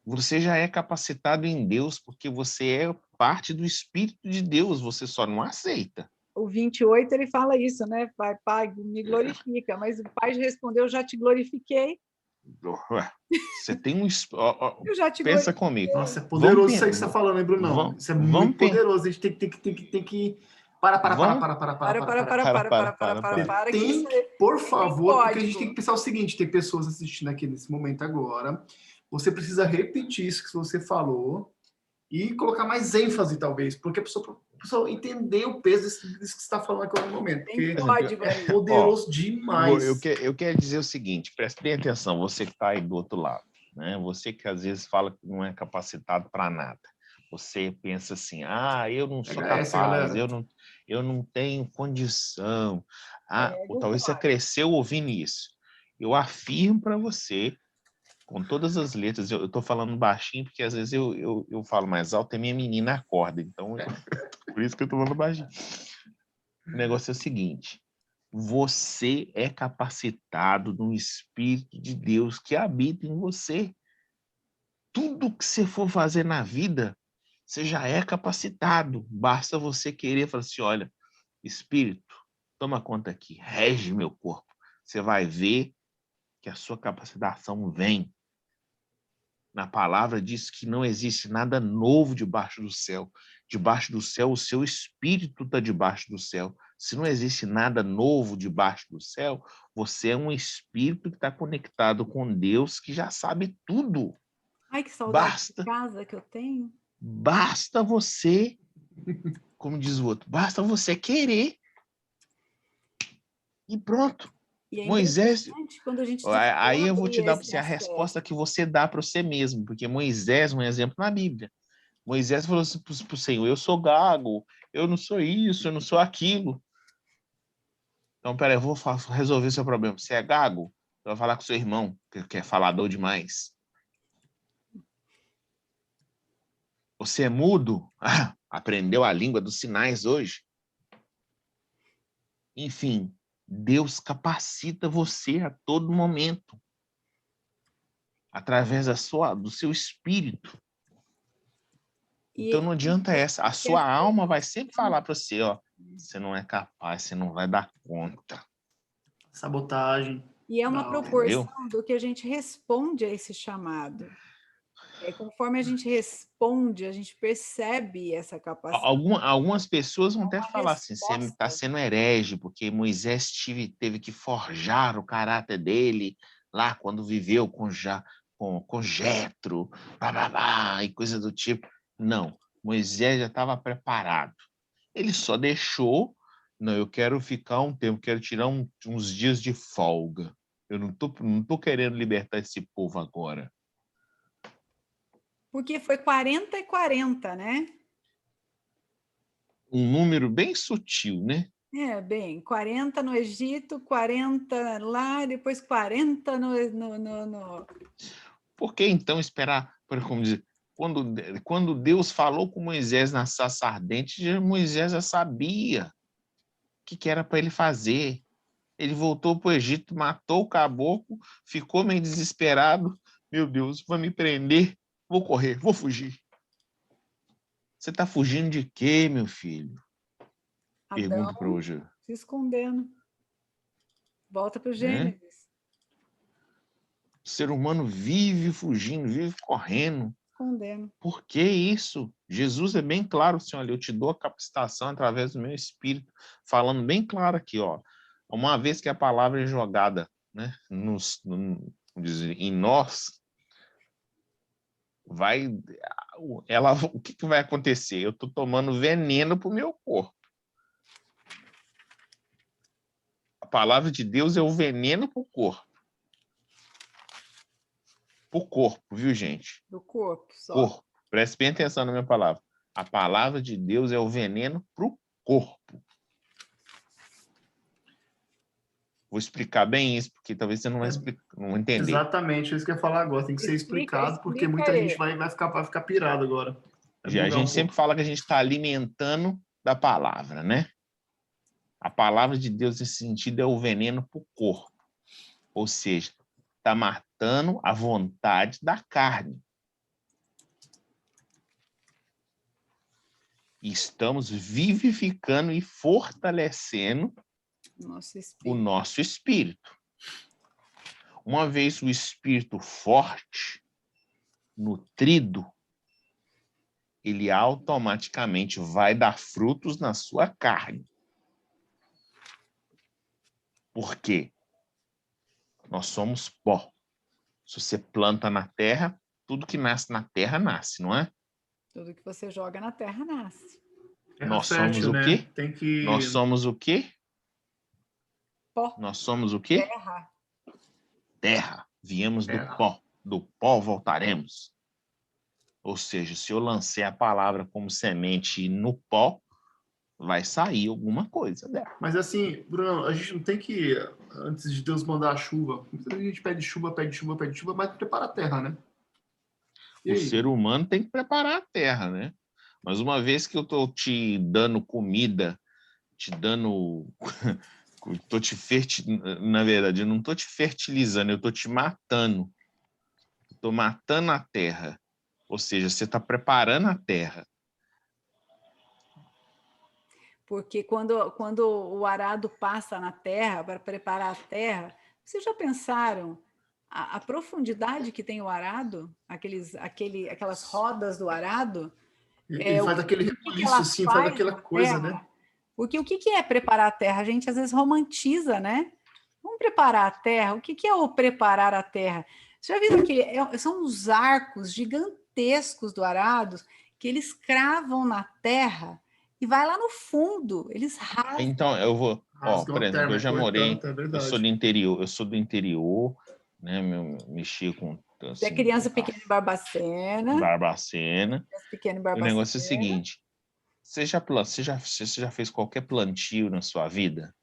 Você já é capacitado em Deus porque você é parte do Espírito de Deus, você só não aceita. o 28 ele fala isso, né? Pai, me glorifica. Mas o pai respondeu: já te glorifiquei. Você tem um. Eu já te Pensa glorifiquei. comigo. Nossa, é poderoso isso aí que você está Vamos, falando, hein, Brunão? vamos, Isso é vamos, muito poderoso. A gente tem que... Para, para, para, vamos, para, para, para, para, Para, que Tem isso que, por tem favor, porque a gente tem que código. pensar o seguinte, tem pessoas assistindo aqui nesse momento agora, você precisa repetir isso que você falou e colocar mais ênfase, talvez, porque a pessoa entender o peso disso que você está falando aqui no momento, Tem porque código é aí. poderoso demais. eu quero dizer o seguinte, preste bem atenção, você que está aí do outro lado, né? Você que às vezes fala que não é capacitado para nada. Você pensa assim, eu não sou essa, capaz, galera. eu não tenho condição. Ou Pega o talvez você código. cresceu ouvindo isso. Eu afirmo para você, com todas as letras, eu estou falando baixinho, porque às vezes eu falo mais alto e minha menina acorda, então por isso que eu estou falando baixinho. O negócio é o seguinte, você é capacitado no Espírito de Deus que habita em você. Tudo que você for fazer na vida, você já é capacitado. Basta você querer falar assim, olha, Espírito, toma conta aqui, rege meu corpo. Você vai ver que a sua capacitação vem. Na palavra diz que não existe nada novo debaixo do céu. Debaixo do céu, o seu espírito está debaixo do céu. Se não existe nada novo debaixo do céu, você é um espírito que está conectado com Deus, que já sabe tudo. Ai, que saudade de Basta, casa que eu tenho. basta você, como diz o outro, basta você querer. E pronto. E é Moisés, interessante quando a gente aí eu vou te descobre dar esse a resposta que você dá para você mesmo, porque Moisés, um exemplo na Bíblia, Moisés falou assim para o Senhor, eu sou gago, eu não sou isso, eu não sou aquilo. Então, peraí, eu vou resolver o seu problema. Você é gago? Você vai falar com seu irmão, que é falador demais. Você é mudo? Ah, aprendeu a língua dos sinais hoje. Enfim, Deus capacita você a todo momento, através do seu espírito. Então não adianta essa. A sua alma vai sempre falar para você, ó, você não é capaz, você não vai dar conta. Sabotagem. E é uma Não, proporção entendeu? do que a gente responde a esse chamado. Conforme a gente responde, a gente percebe essa capacidade. Algumas pessoas vão até falar assim, você resposta. está sendo herege, porque Moisés teve que forjar o caráter dele lá quando viveu com Jetro, e coisa do tipo. Não, Moisés já estava preparado. Ele só deixou, não, eu quero ficar um tempo, quero tirar uns dias de folga. Eu não tô querendo libertar esse povo agora. Porque foi 40 e 40, né? Um número bem sutil, né? Bem, 40 no Egito, 40 lá, depois 40 no... Por que então esperar, como dizer, quando Deus falou com Moisés na sarça ardente, Moisés já sabia o que era para ele fazer. Ele voltou para o Egito, matou o caboclo, ficou meio desesperado. Meu Deus, vai me prender, vou correr, vou fugir. Você está fugindo de quê, meu filho? Adão Pergunta para hoje. se escondendo. Volta para o Né? Gênesis. O ser humano vive fugindo, vive correndo. Escondendo. Por que isso? Jesus é bem claro, Senhor, olha, eu te dou a capacitação através do meu espírito, falando bem claro aqui, ó. Uma vez que a palavra é jogada, né, em nós, o que vai acontecer? Eu estou tomando veneno para o meu corpo. A palavra de Deus é o veneno para o corpo. Para o corpo, viu, gente? Do corpo só. Corpo. Preste bem atenção na minha palavra. A palavra de Deus é o veneno para o corpo. Vou explicar bem isso, porque talvez você não vai não entender. Exatamente, isso que eu ia falar agora. Tem que ser explicado, porque muita gente vai ficar pirado agora. A gente sempre fala que a gente está alimentando da palavra, né? A palavra de Deus, nesse sentido, é o veneno para o corpo. Ou seja, está matando a vontade da carne. E estamos vivificando e fortalecendo o nosso espírito. Uma vez o espírito forte, nutrido, ele automaticamente vai dar frutos na sua carne. Por quê? Nós somos pó. Se você planta na terra, tudo que nasce na terra nasce, não é? Tudo que você joga na terra nasce. Nós somos o quê? Nós somos o quê? Pó. Nós somos o quê? Terra. Terra. Viemos do pó. Do pó voltaremos. Ou seja, se eu lancei a palavra como semente no pó, vai sair alguma coisa dela. Mas assim, Bruno, a gente não tem que, antes de Deus mandar a chuva, a gente pede chuva, mas prepara a terra, né? O ser humano tem que preparar a terra, né? Mas uma vez que eu estou te dando comida, na verdade, eu não estou te fertilizando, eu estou te matando. Estou matando a terra. Ou seja, você está preparando a terra. Porque quando o arado passa na terra para preparar a terra, vocês já pensaram a profundidade que tem o arado? Aquelas rodas do arado? Ele faz aquele rebuliço, assim, faz aquela coisa, né? Porque o que é preparar a terra? A gente às vezes romantiza, né? Vamos preparar a terra. O que é o preparar a terra? Vocês já viram que são os arcos gigantescos do arado que eles cravam na terra e vai lá no fundo. Eles rasgam. Então, eu vou... Ó, Rasgam por a exemplo, terra, eu já morei... cortando, é Eu sou verdade. do interior, né? Mexi com, Você é assim, criança pequena em Barbacena. Barbacena. Criança pequena em O negócio é o Barbacena. seguinte, você já fez qualquer plantio na sua vida?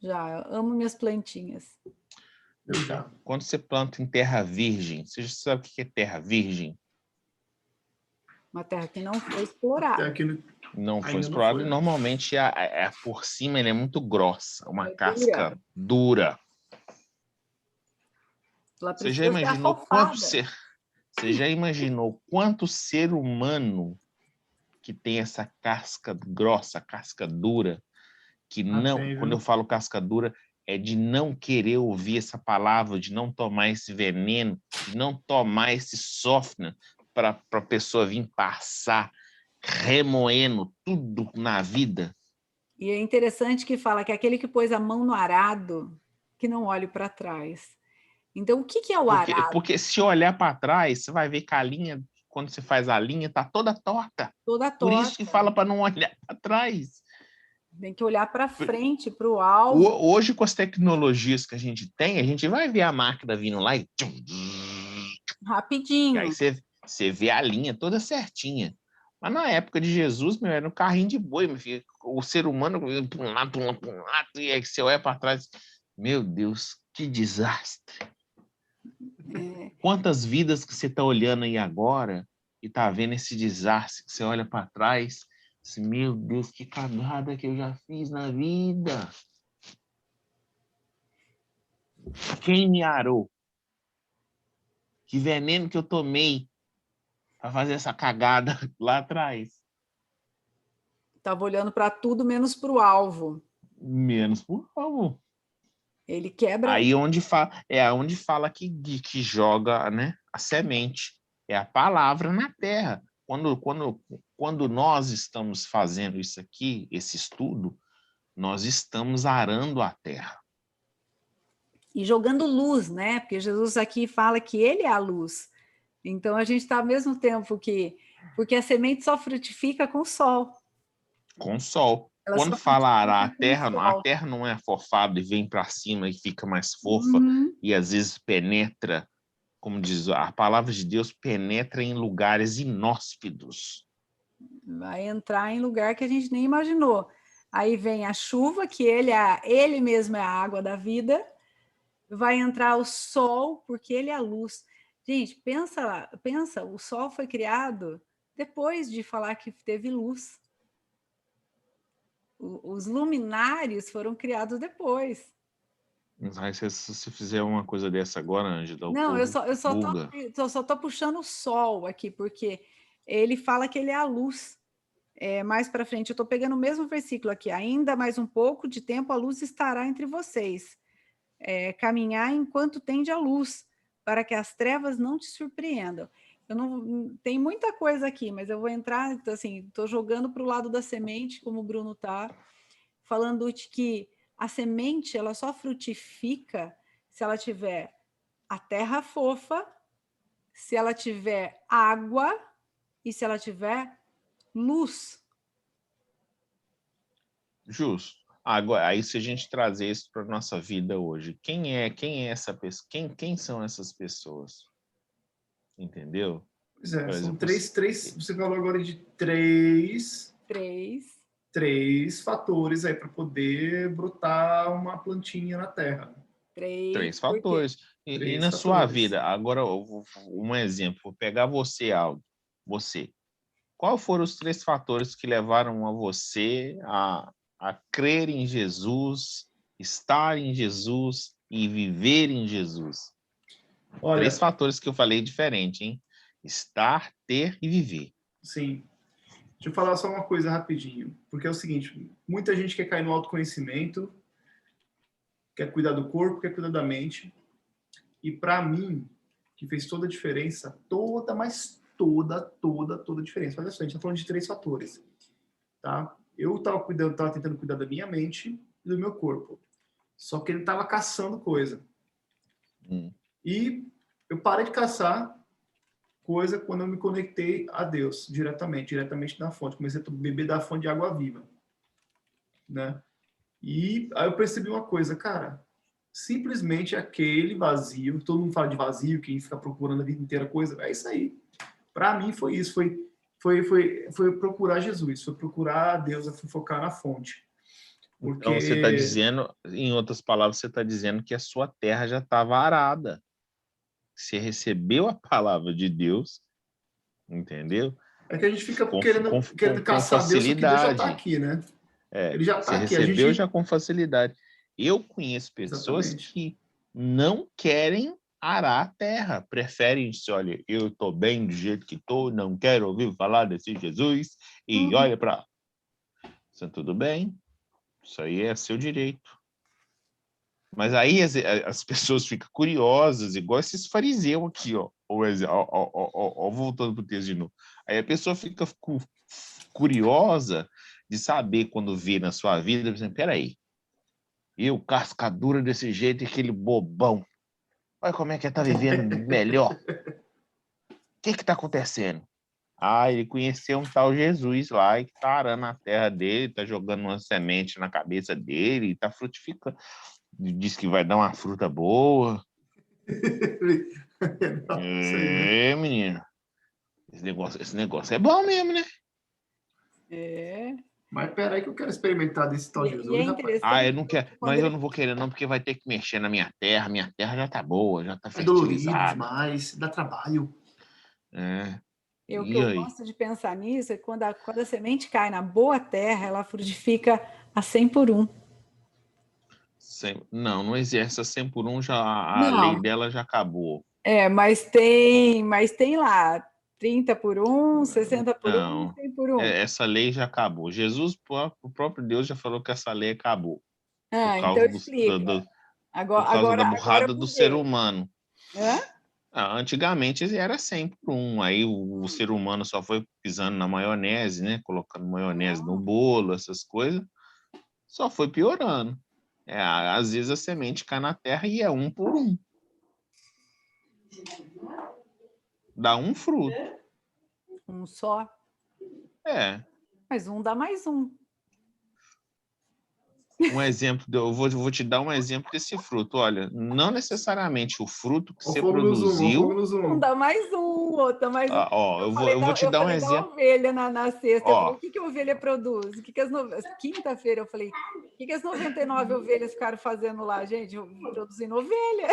Já, eu amo minhas plantinhas. Eu já. Quando você planta em terra virgem, você já sabe o que é terra virgem? Uma terra que não foi Até explorada. aqui Não foi ainda não explorado. foi, E né? normalmente por cima ele é muito grossa, uma Ela é dura. casca dura. Ela Você já precisa ser imaginou afofada. você já imaginou quanto ser humano que tem essa casca grossa, casca dura, que Ah, não, tem, quando eu viu? falo casca dura, é de não querer ouvir essa palavra, de não tomar esse veneno, de não tomar esse sofna para a pessoa vir passar remoendo tudo na vida. E é interessante que fala que aquele que pôs a mão no arado, que não olhe para trás. Então, o que é o arado? Porque se olhar para trás, você vai ver que a linha, quando você faz a linha, tá toda torta. Toda Por isso que torta. fala para não olhar para trás. Tem que olhar para frente, para o alvo. Hoje, com as tecnologias que a gente vai ver a máquina vindo lá e aí Rapidinho. você vê a linha toda certinha. Mas na época de Jesus, meu, era um carrinho de boi, meu filho. O ser humano para um lado, e aí você olha para trás. Meu Deus, que desastre. É, Quantas vidas que você está olhando aí agora e está vendo esse desastre, que você olha para trás, assim, meu Deus, que cagada que eu já fiz na vida. Quem me arou? Que veneno que eu tomei para fazer essa cagada lá atrás? estava olhando para tudo menos para o alvo. Menos, por favor. Ele quebra. Aí onde fala que joga, né, a semente. É a palavra na terra. Quando nós estamos fazendo isso aqui, esse estudo, nós estamos arando a terra. E jogando luz, né? Porque Jesus aqui fala que ele é a luz. Então a gente está ao mesmo tempo que. Porque a semente só frutifica com o sol. Com o sol. Ela Quando só fala arar frutifica com o a sol. terra não é afofada e vem para cima e fica mais fofa Uhum. e às vezes penetra, como diz a palavra de Deus, penetra em lugares inóspitos. Vai entrar em lugar que a gente nem imaginou. Aí vem a chuva, que ele mesmo é a água da vida. Vai entrar o sol, porque ele é a luz. Gente, pensa, o sol foi criado depois de falar que teve luz. Os luminares foram criados depois. Mas se fizer uma coisa dessa agora, Ângela, o Não, eu povo só, eu só tô, buga. só tô puxando o sol aqui, porque ele fala que ele é a luz. Mais para frente, eu estou pegando o mesmo versículo aqui. Ainda mais um pouco de tempo, a luz estará entre vocês. Caminhar enquanto tende a luz, para que as trevas não te surpreendam. Eu não tem muita coisa aqui, mas eu vou entrar, então, assim, estou jogando para o lado da semente, como o Bruno está, falando de que a semente ela só frutifica se ela tiver a terra fofa, se ela tiver água e se ela tiver luz. Justo. Agora, aí se a gente trazer isso para nossa vida hoje, quem é essa pessoa? Quem são essas pessoas? Entendeu? Pois é, Por são exemplo, três. Você falou agora de três fatores aí para poder brotar uma plantinha na terra. três Por quê? fatores. E Três na sua fatores. vida, agora um exemplo, vou pegar você, Aldo. Você. Qual foram os 3 fatores que levaram a você a crer em Jesus, estar em Jesus e viver em Jesus? 3 Olha, fatores que eu falei diferente, hein? Estar, ter e viver. sim. Deixa eu falar só uma coisa rapidinho, porque é o seguinte, muita gente quer cair no autoconhecimento, quer cuidar do corpo, quer cuidar da mente, e para mim, que fez toda a diferença, mas toda a diferença. Olha só, a gente está falando de 3 fatores, tá? Eu estava tentando cuidar da minha mente e do meu corpo, só que ele estava caçando coisa. E eu parei de caçar coisa quando eu me conectei a Deus diretamente da fonte. Comecei a beber da fonte de água viva, né? E aí eu percebi uma coisa, cara, simplesmente aquele vazio, todo mundo fala de vazio, quem fica procurando a vida inteira coisa, é isso aí. Para mim foi isso, foi procurar Jesus, foi procurar Deus, foi focar na fonte. Porque... Então você está dizendo, em outras palavras, você está dizendo que a sua terra já estava arada. Você recebeu a palavra de Deus, entendeu? É que a gente fica Com querendo caçar Deus, só que Deus já está aqui, né? Ele já você está aqui. recebeu já com facilidade. Eu conheço pessoas Exatamente. que não querem arar a terra, preferem dizer, olha, eu estou bem do jeito que estou, não quero ouvir falar desse Jesus, e olha para... Isso tudo bem, isso aí é seu direito. Mas aí as pessoas ficam curiosas, igual esses fariseus aqui, ó, voltando para o texto de novo. Aí a pessoa fica curiosa de saber quando vê na sua vida, por exemplo, peraí, eu, cascadura desse jeito, e aquele bobão, olha como é que ele tá vivendo melhor. O que está acontecendo? Ah, ele conheceu um tal Jesus lá e que tá arando a terra dele, tá jogando uma semente na cabeça dele e tá frutificando. Diz que vai dar uma fruta boa. Não, isso aí, né? Menino. Esse negócio é bom mesmo, né? É. Mas peraí que eu quero experimentar desse tal E é Jesus, rapaz. interessante. Eu não quero, mas eu não vou querer não, porque vai ter que mexer na minha terra já tá boa, já tá É dolorido fertilizada. demais, dá trabalho. O que E eu aí? gosto de pensar nisso é que quando a semente cai na boa terra, ela frutifica a 100 por 1. Não exerce a 100 por 1, já, a lei Não, dela já acabou. mas tem lá 30 por 1, 60 por 1, Não, 100 por 1. essa lei já acabou. Jesus, o próprio Deus já falou que essa lei acabou. Por Então causa explica. por causa da Agora burrada eu do vou ser ver. humano. Hã? Antigamente era 100 por 1. Aí o ser humano só foi pisando na maionese, né? Colocando maionese no bolo, essas coisas. Só foi piorando. Às vezes a semente cai na terra e é 1 por 1. Dá um fruto. Um só. Mas um dá mais um. Um exemplo, eu vou te dar um exemplo desse fruto. Olha, não necessariamente o fruto que Ó, você fogo no zoom, ó, fogo produziu. no Um zoom. dá mais um, outro dá mais um. Eu vou te dar um Da exemplo. ovelha na sexta. Eu falei, Ó, o que a ovelha produz? Quinta-feira eu falei, o que as 99 ovelhas ficaram fazendo lá, gente? Produzindo ovelha.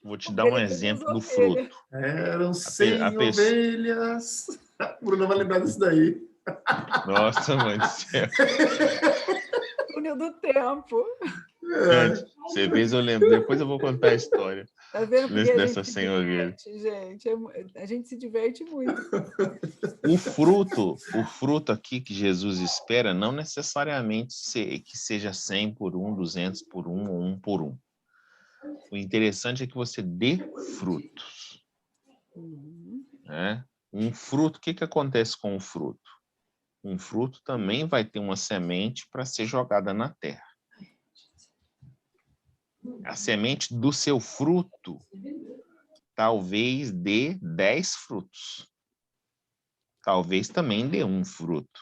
vou te dar um Ovelha produz exemplo do ovelha. fruto. Eram A 100 pessoa... ovelhas. O Bruno vai lembrar disso daí. Nossa, mãe do céu. Túnel do tempo. Gente, você fez eu lembro. Depois eu vou contar a história Tá vendo? Porque a gente dessa se senhoria. diverte, gente. A gente se diverte muito. O fruto aqui que Jesus espera não necessariamente que seja 100 por 1, 200 por 1 ou 1 por 1. O interessante é que você dê frutos. Né? Um fruto, o que acontece com o fruto? Um fruto também vai ter uma semente para ser jogada na terra. A semente do seu fruto talvez dê 10 frutos. Talvez também dê um fruto.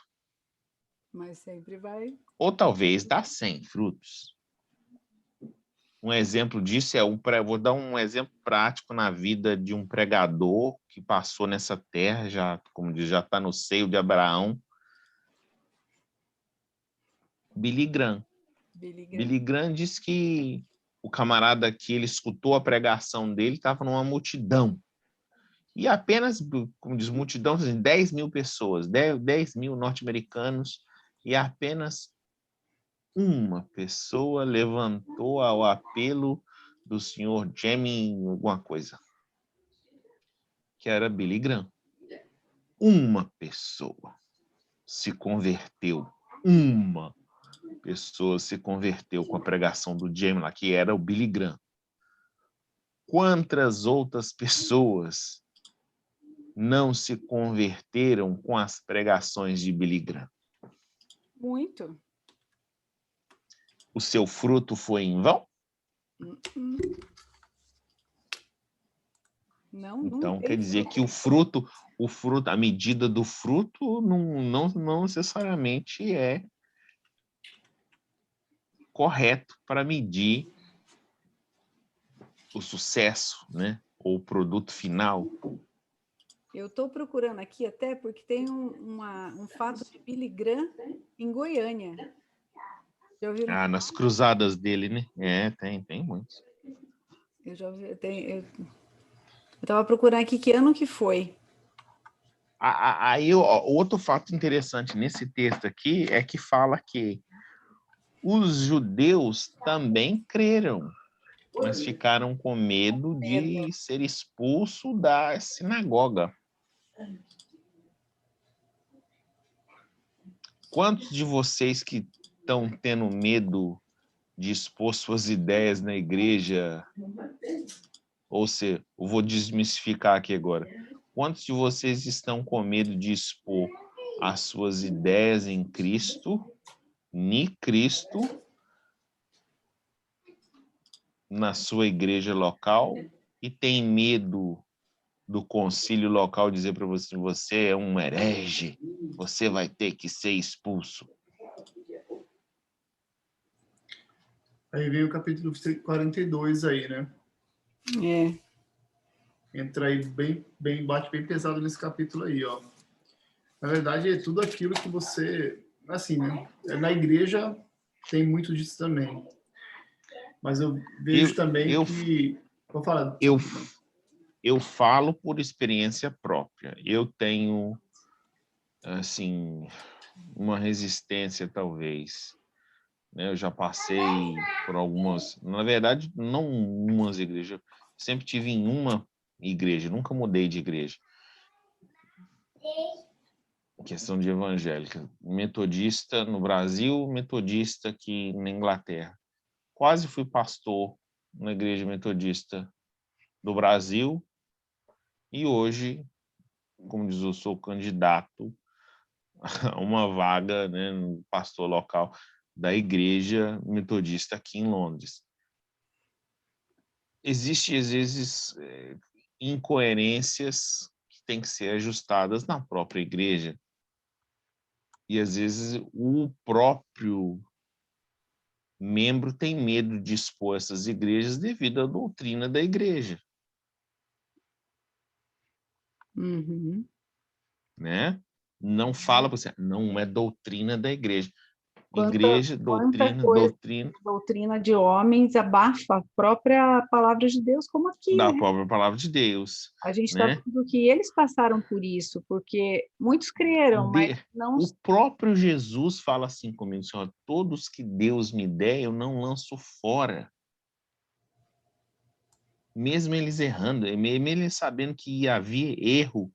Mas sempre vai. Ou talvez dá 100 frutos. Um exemplo disso vou dar um exemplo prático na vida de um pregador que passou nessa terra, já, como diz, já está no seio de Abraão. Billy Graham. Billy Graham diz que o camarada que ele escutou a pregação dele estava numa multidão. E apenas, como diz, multidão, 10 mil pessoas, 10 mil norte-americanos, e apenas uma pessoa levantou ao apelo do senhor Jamie alguma coisa, que era Billy Graham. Uma pessoa se converteu. Uma pessoa se converteu com a pregação do Jamie lá, que era o Billy Graham. Quantas outras pessoas não se converteram com as pregações de Billy Graham? Muito. O seu fruto foi em vão? Não, Então, não quer tem dizer que o fruto, a medida do fruto não necessariamente é correto para medir o sucesso, né? Ou o produto final. Eu estou procurando aqui até porque tem um fato de Billy Graham em Goiânia. Já ouviram falar? Nas cruzadas dele, né? Tem muitos. Eu já ouvi, eu estava procurando aqui que ano que foi. Aí, outro fato interessante nesse texto aqui é que fala que os judeus também creram, mas ficaram com medo de ser expulso da sinagoga. Quantos de vocês que estão tendo medo de expor suas ideias na igreja? Ou seja, eu vou desmistificar aqui agora. Quantos de vocês estão com medo de expor as suas ideias em Cristo, na sua igreja local, e tem medo do concílio local dizer para você, você é um herege, você vai ter que ser expulso? Aí vem o capítulo 42 aí, né? Entra aí bate bem pesado nesse capítulo aí, ó. Na verdade, é tudo aquilo que você, assim, né? Na igreja tem muito disso também. Mas eu vejo também que... Vou falar. Eu falo por experiência própria. Eu tenho, assim, uma resistência, talvez. Né? Eu já passei por algumas... Na verdade, não umas igrejas. Sempre tive em uma igreja, nunca mudei de igreja. Questão de evangélica. Metodista no Brasil, metodista aqui na Inglaterra. Quase fui pastor na igreja metodista do Brasil e hoje, como diz, eu sou candidato a uma vaga, né, no pastor local da igreja metodista aqui em Londres. Existem, às vezes, incoerências que têm que ser ajustadas na própria igreja. E, às vezes, o próprio membro tem medo de expor essas igrejas devido à doutrina da igreja. Uhum. Né? Não fala para você, não é doutrina da igreja. Quanta doutrina de homens abafa a própria palavra de Deus, como aqui, da né? própria palavra de Deus. A gente está né? vendo que eles passaram por isso, porque muitos creram, mas não... O próprio Jesus fala assim comigo, Senhor, todos que Deus me der, eu não lanço fora. Mesmo eles errando, mesmo eles sabendo que havia erro,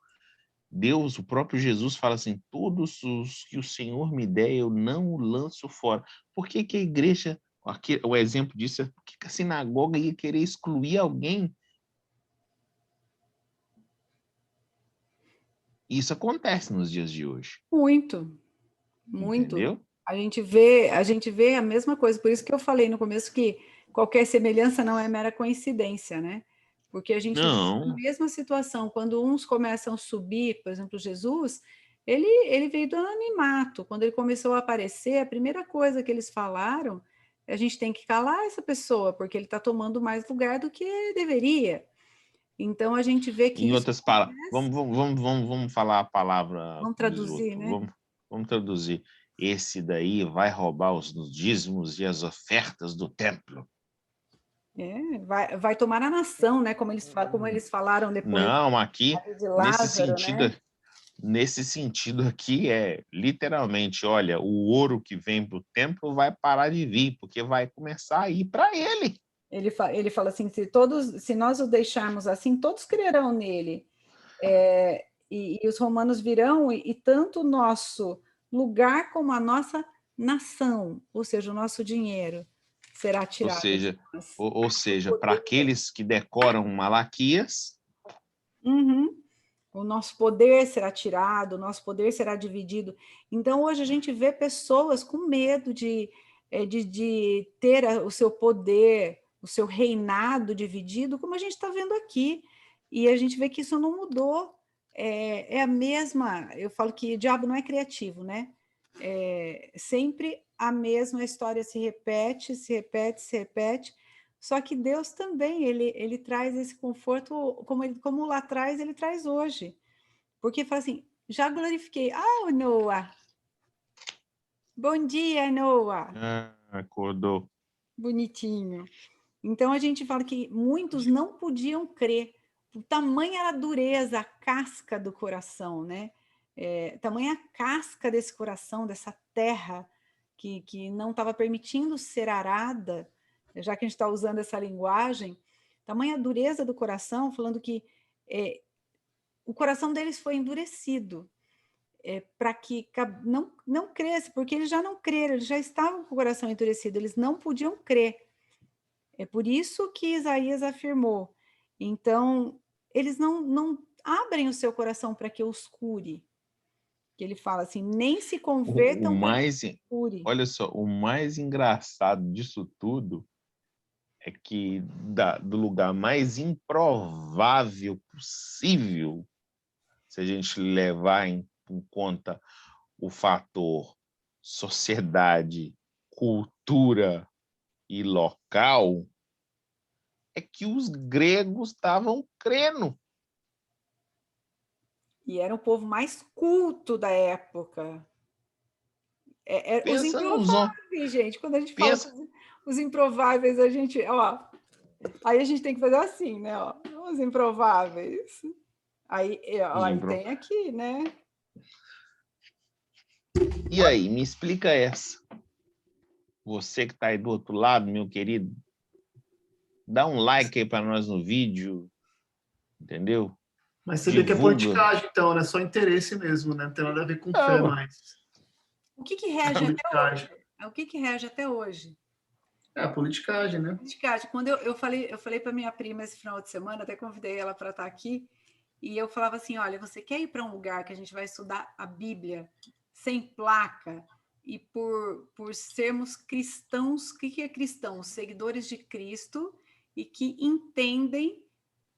Deus, o próprio Jesus fala assim, todos os que o Senhor me der, eu não o lanço fora. Por que que a igreja, aqui, o exemplo disso é, por que a sinagoga ia querer excluir alguém? Isso acontece nos dias de hoje. Muito. Entendeu? A gente vê a mesma coisa, por isso que eu falei no começo que qualquer semelhança não é mera coincidência, né? Porque a gente vê a mesma situação, quando uns começam a subir, por exemplo, Jesus, ele veio do anonimato, quando ele começou a aparecer, a primeira coisa que eles falaram, a gente tem que calar essa pessoa, porque ele está tomando mais lugar do que deveria. Então, a gente vê que em isso outras palavras, vamos falar a palavra... Vamos traduzir, né? Vamos traduzir. Esse daí vai roubar os dízimos e as ofertas do templo. Vai tomar a nação, né? Como eles falaram depois. Não, aqui, de Lázaro, nesse sentido aqui, é literalmente, olha, o ouro que vem para o templo vai parar de vir, porque vai começar a ir para ele. Ele fala assim, se nós o deixarmos assim, todos crerão nele. E os romanos virão, e tanto o nosso lugar como a nossa nação, ou seja, o nosso dinheiro, será tirado. Ou seja, para aqueles que decoram Malaquias, o nosso poder será tirado, o nosso poder será dividido. Então, hoje a gente vê pessoas com medo de ter o seu poder, o seu reinado dividido, como a gente está vendo aqui. E a gente vê que isso não mudou. É a mesma. Eu falo que o diabo não é criativo, né? Sempre a mesma história se repete, se repete, se repete. Só que Deus também, ele traz esse conforto, como lá atrás, ele traz hoje. Porque fala assim, já glorifiquei. Ah, o Noah! Bom dia, Noah! Acordou. Bonitinho. Então a gente fala que muitos não podiam crer, o tamanho era a dureza, a casca do coração, né? Tamanha a casca desse coração, dessa terra que não estava permitindo ser arada, já que a gente está usando essa linguagem, tamanha a dureza do coração, falando que o coração deles foi endurecido para que não cresça, porque eles já não creram, eles já estavam com o coração endurecido, eles não podiam crer. É por isso que Isaías afirmou. Então, eles não abrem o seu coração para que os cure. Que ele fala assim, nem se convertam para que os cure. Olha só, o mais engraçado disso tudo é que do lugar mais improvável possível, se a gente levar em conta o fator sociedade, cultura e local, é que os gregos estavam crendo. E era o povo mais culto da época. Os Pensa nos improváveis, gente. Quando a gente fala pensa, os improváveis, a gente, ó, aí a gente tem que fazer assim, né? Ó, os improváveis. Aí tem aqui, né? E aí, me explica essa. Você que está aí do outro lado, meu querido, dá um like aí para nós no vídeo, entendeu? Mas você vê que é politicagem, então, né? Só interesse mesmo, né? Não tem nada a ver com fé mais. O que rege até hoje? O que rege até hoje? É a politicagem, né? Politicagem. Quando eu falei para minha prima esse final de semana, até convidei ela para estar aqui, e eu falava assim, olha, você quer ir para um lugar que a gente vai estudar a Bíblia sem placa e por sermos cristãos, o que é cristão? Seguidores de Cristo e que entendem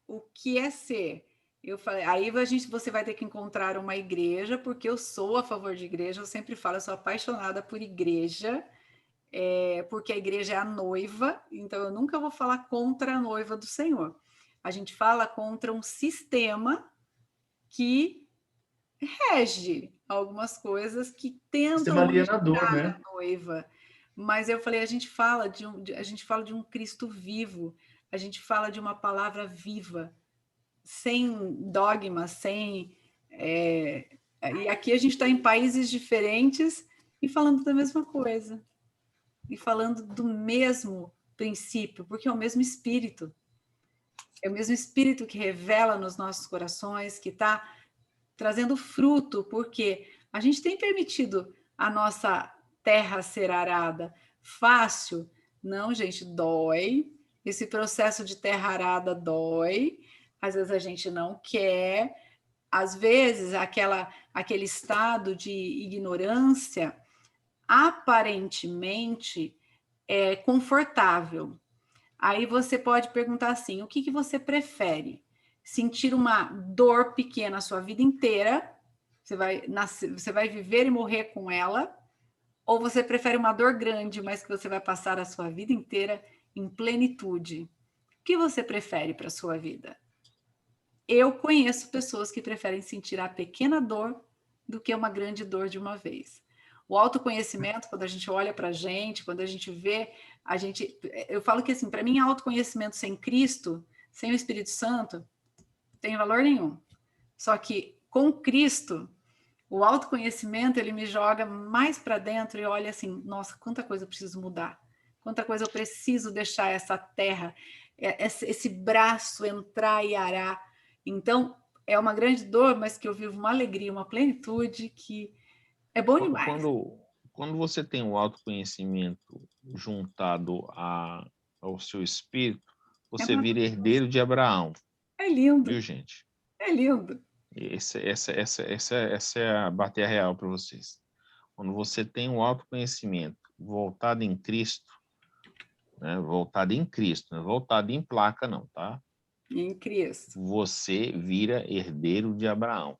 o que é ser. Eu falei, aí você vai ter que encontrar uma igreja, porque eu sou a favor de igreja, eu sempre falo, eu sou apaixonada por igreja, porque a igreja é a noiva, então eu nunca vou falar contra a noiva do Senhor. A gente fala contra um sistema que rege algumas coisas que tentam alienador, né? a noiva. Mas eu falei, a gente fala de um Cristo vivo, a gente fala de uma palavra viva, sem dogma, sem. E aqui a gente está em países diferentes e falando da mesma coisa. E falando do mesmo princípio, porque é o mesmo Espírito. É o mesmo Espírito que revela nos nossos corações, que está trazendo fruto, porque a gente tem permitido a nossa terra ser arada. Fácil? Não, gente, dói. Esse processo de terra arada dói. Às vezes a gente não quer. Às vezes aquele estado de ignorância aparentemente é confortável. Aí você pode perguntar assim: o que você prefere? Sentir uma dor pequena a sua vida inteira, você vai viver e morrer com ela, ou você prefere uma dor grande, mas que você vai passar a sua vida inteira em plenitude? O que você prefere para a sua vida? Eu conheço pessoas que preferem sentir a pequena dor do que uma grande dor de uma vez. O autoconhecimento, quando a gente olha para a gente, quando a gente vê, eu falo que assim, para mim, autoconhecimento sem Cristo, sem o Espírito Santo, não tem valor nenhum. Só que com Cristo, o autoconhecimento ele me joga mais para dentro e olha assim, nossa, quanta coisa eu preciso mudar, quanta coisa eu preciso deixar essa terra, esse braço entrar e arar. Então, é uma grande dor, mas que eu vivo uma alegria, uma plenitude que é bom demais. Quando você tem o autoconhecimento juntado ao seu espírito, você vira herdeiro de Abraão. É lindo. Viu, gente? É lindo. Essa é a bater real para vocês. Quando você tem o autoconhecimento voltado em Cristo, né? Voltado em Cristo, não é voltado em placa, não, tá? Em Cristo. você vira herdeiro de Abraão.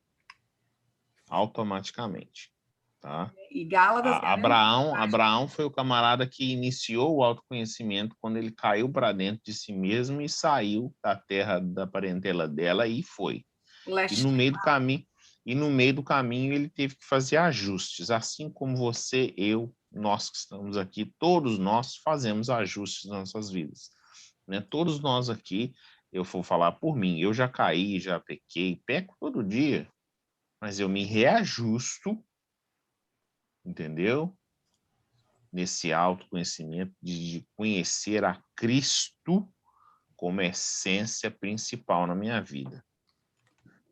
Automaticamente. Tá? E Gálatas... Abraão foi o camarada que iniciou o autoconhecimento quando ele caiu para dentro de si mesmo e saiu da terra da parentela dela e foi. E no meio do caminho ele teve que fazer ajustes, assim como você, eu, nós que estamos aqui, todos nós fazemos ajustes nas nossas vidas, né? Todos nós aqui, eu vou falar por mim, eu já caí, já pequei, peco todo dia, mas eu me reajusto, entendeu? Nesse autoconhecimento de conhecer a Cristo como essência principal na minha vida.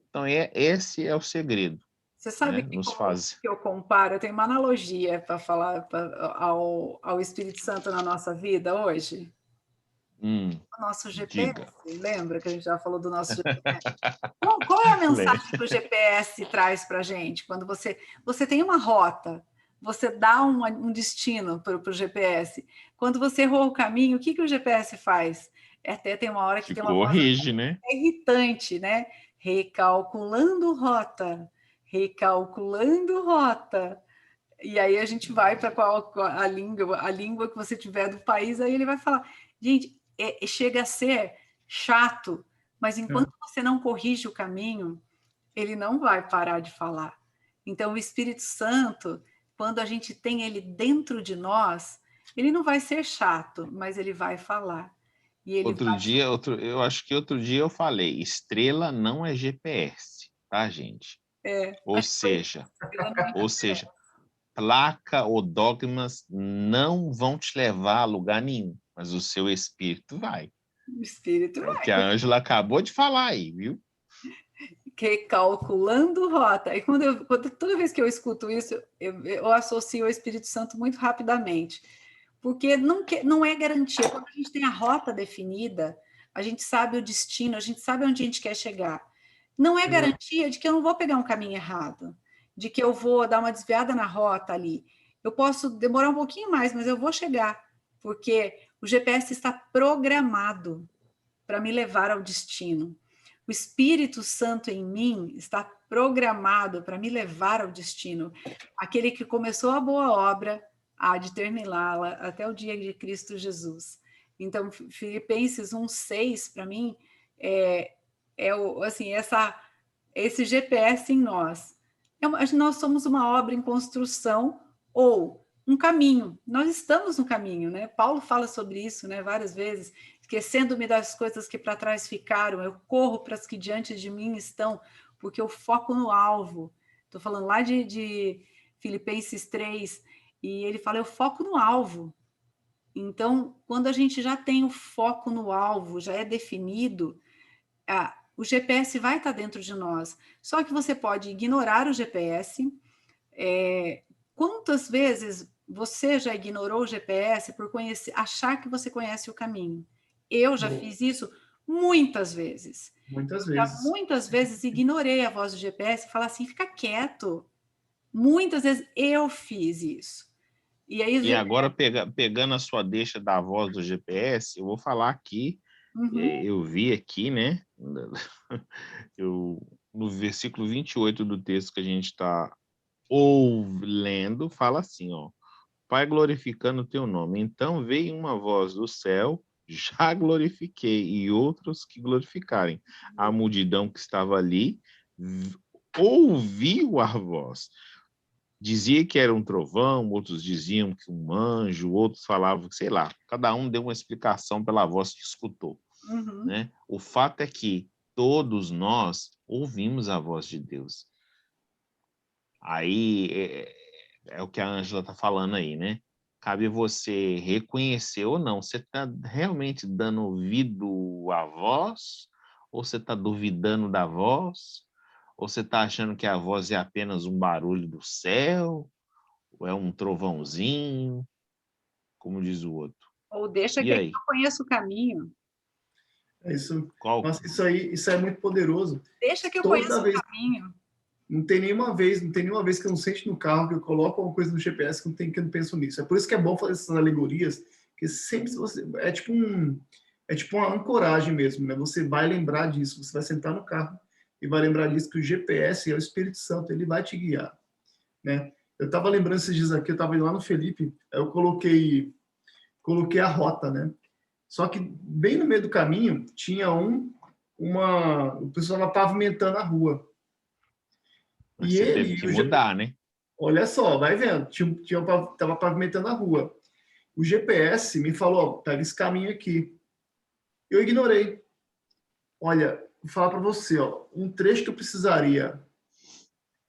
Então, esse é o segredo. Você sabe, né? que eu comparo? Eu tenho uma analogia para falar ao Espírito Santo na nossa vida hoje. O nosso GPS, diga. Lembra que a gente já falou do nosso GPS? Qual é a mensagem que o GPS traz para a gente? Quando você tem uma rota, você dá um destino para o GPS. Quando você errou o caminho, o que o GPS faz? Até tem uma hora que tem uma voz né? irritante, né? Recalculando rota. E aí a gente vai para qual a língua que você tiver do país, aí ele vai falar. Gente, chega a ser chato, mas enquanto você não corrige o caminho, ele não vai parar de falar. Então, o Espírito Santo, quando a gente tem ele dentro de nós, ele não vai ser chato, mas ele vai falar. E ele eu acho que outro dia eu falei, estrela não é GPS, tá, gente? Ou seja, placa ou dogmas não vão te levar a lugar nenhum, mas o seu espírito vai. O espírito vai. O que a Ângela acabou de falar aí, viu? Recalculando rota. E toda vez que eu escuto isso, eu associo o Espírito Santo muito rapidamente. Porque não é garantia. Quando a gente tem a rota definida, a gente sabe o destino, a gente sabe onde a gente quer chegar. Não é garantia de que eu não vou pegar um caminho errado, de que eu vou dar uma desviada na rota ali. Eu posso demorar um pouquinho mais, mas eu vou chegar, porque o GPS está programado para me levar ao destino. O Espírito Santo em mim está programado para me levar ao destino. Aquele que começou a boa obra há de terminá-la até o dia de Cristo Jesus. Então, Filipenses 1:6, para mim, esse GPS em nós. Nós somos uma obra em construção ou um caminho. Nós estamos no caminho, né? Paulo fala sobre isso, né, várias vezes. Esquecendo-me das coisas que para trás ficaram, eu corro para as que diante de mim estão, porque eu foco no alvo. Estou falando lá de Filipenses 3, e ele fala, eu foco no alvo. Então, quando a gente já tem o foco no alvo, já é definido, o GPS vai estar dentro de nós. Só que você pode ignorar o GPS. Quantas vezes você já ignorou o GPS por achar que você conhece o caminho? Eu já fiz isso muitas vezes. Muitas vezes ignorei a voz do GPS e falei assim, fica quieto. Muitas vezes eu fiz isso. E aí, agora, pegando a sua deixa da voz do GPS, eu vou falar aqui, eu vi aqui, né, no versículo 28 do texto que a gente está lendo, fala assim, ó, Pai, glorificando o teu nome. Então veio uma voz do céu, já glorifiquei, e outros que glorificarem. A multidão que estava ali ouviu a voz. Dizia que era um trovão, outros diziam que um anjo, outros falavam que, sei lá, cada um deu uma explicação pela voz que escutou. Né? O fato é que todos nós ouvimos a voz de Deus. Aí é o que a Ângela está falando aí, né? Cabe você reconhecer ou não. Você está realmente dando ouvido à voz? Ou você está duvidando da voz? Ou você está achando que a voz é apenas um barulho do céu? Ou é um trovãozinho? Como diz o outro. Ou deixa que eu conheça o caminho. Nossa, isso é muito poderoso. Deixa que eu conheça o caminho. Não tem nenhuma vez que eu não sente no carro, que eu coloco alguma coisa no GPS que eu não penso nisso. É por isso que é bom fazer essas alegorias, que sempre você... É tipo é tipo uma ancoragem mesmo, né? Você vai lembrar disso, você vai sentar no carro e vai lembrar disso, que o GPS é o Espírito Santo, ele vai te guiar, né? Eu estava lembrando esses dias aqui, eu estava indo lá no Felipe, eu coloquei a rota, né? Só que bem no meio do caminho tinha o pessoal estava pavimentando a rua. Mas E você ele, teve que mudar, né? olha só, vai vendo, tava pavimentando a rua. O GPS me falou, ó, pega esse caminho aqui. Eu ignorei. Olha, vou falar para você, ó, um trecho que eu precisaria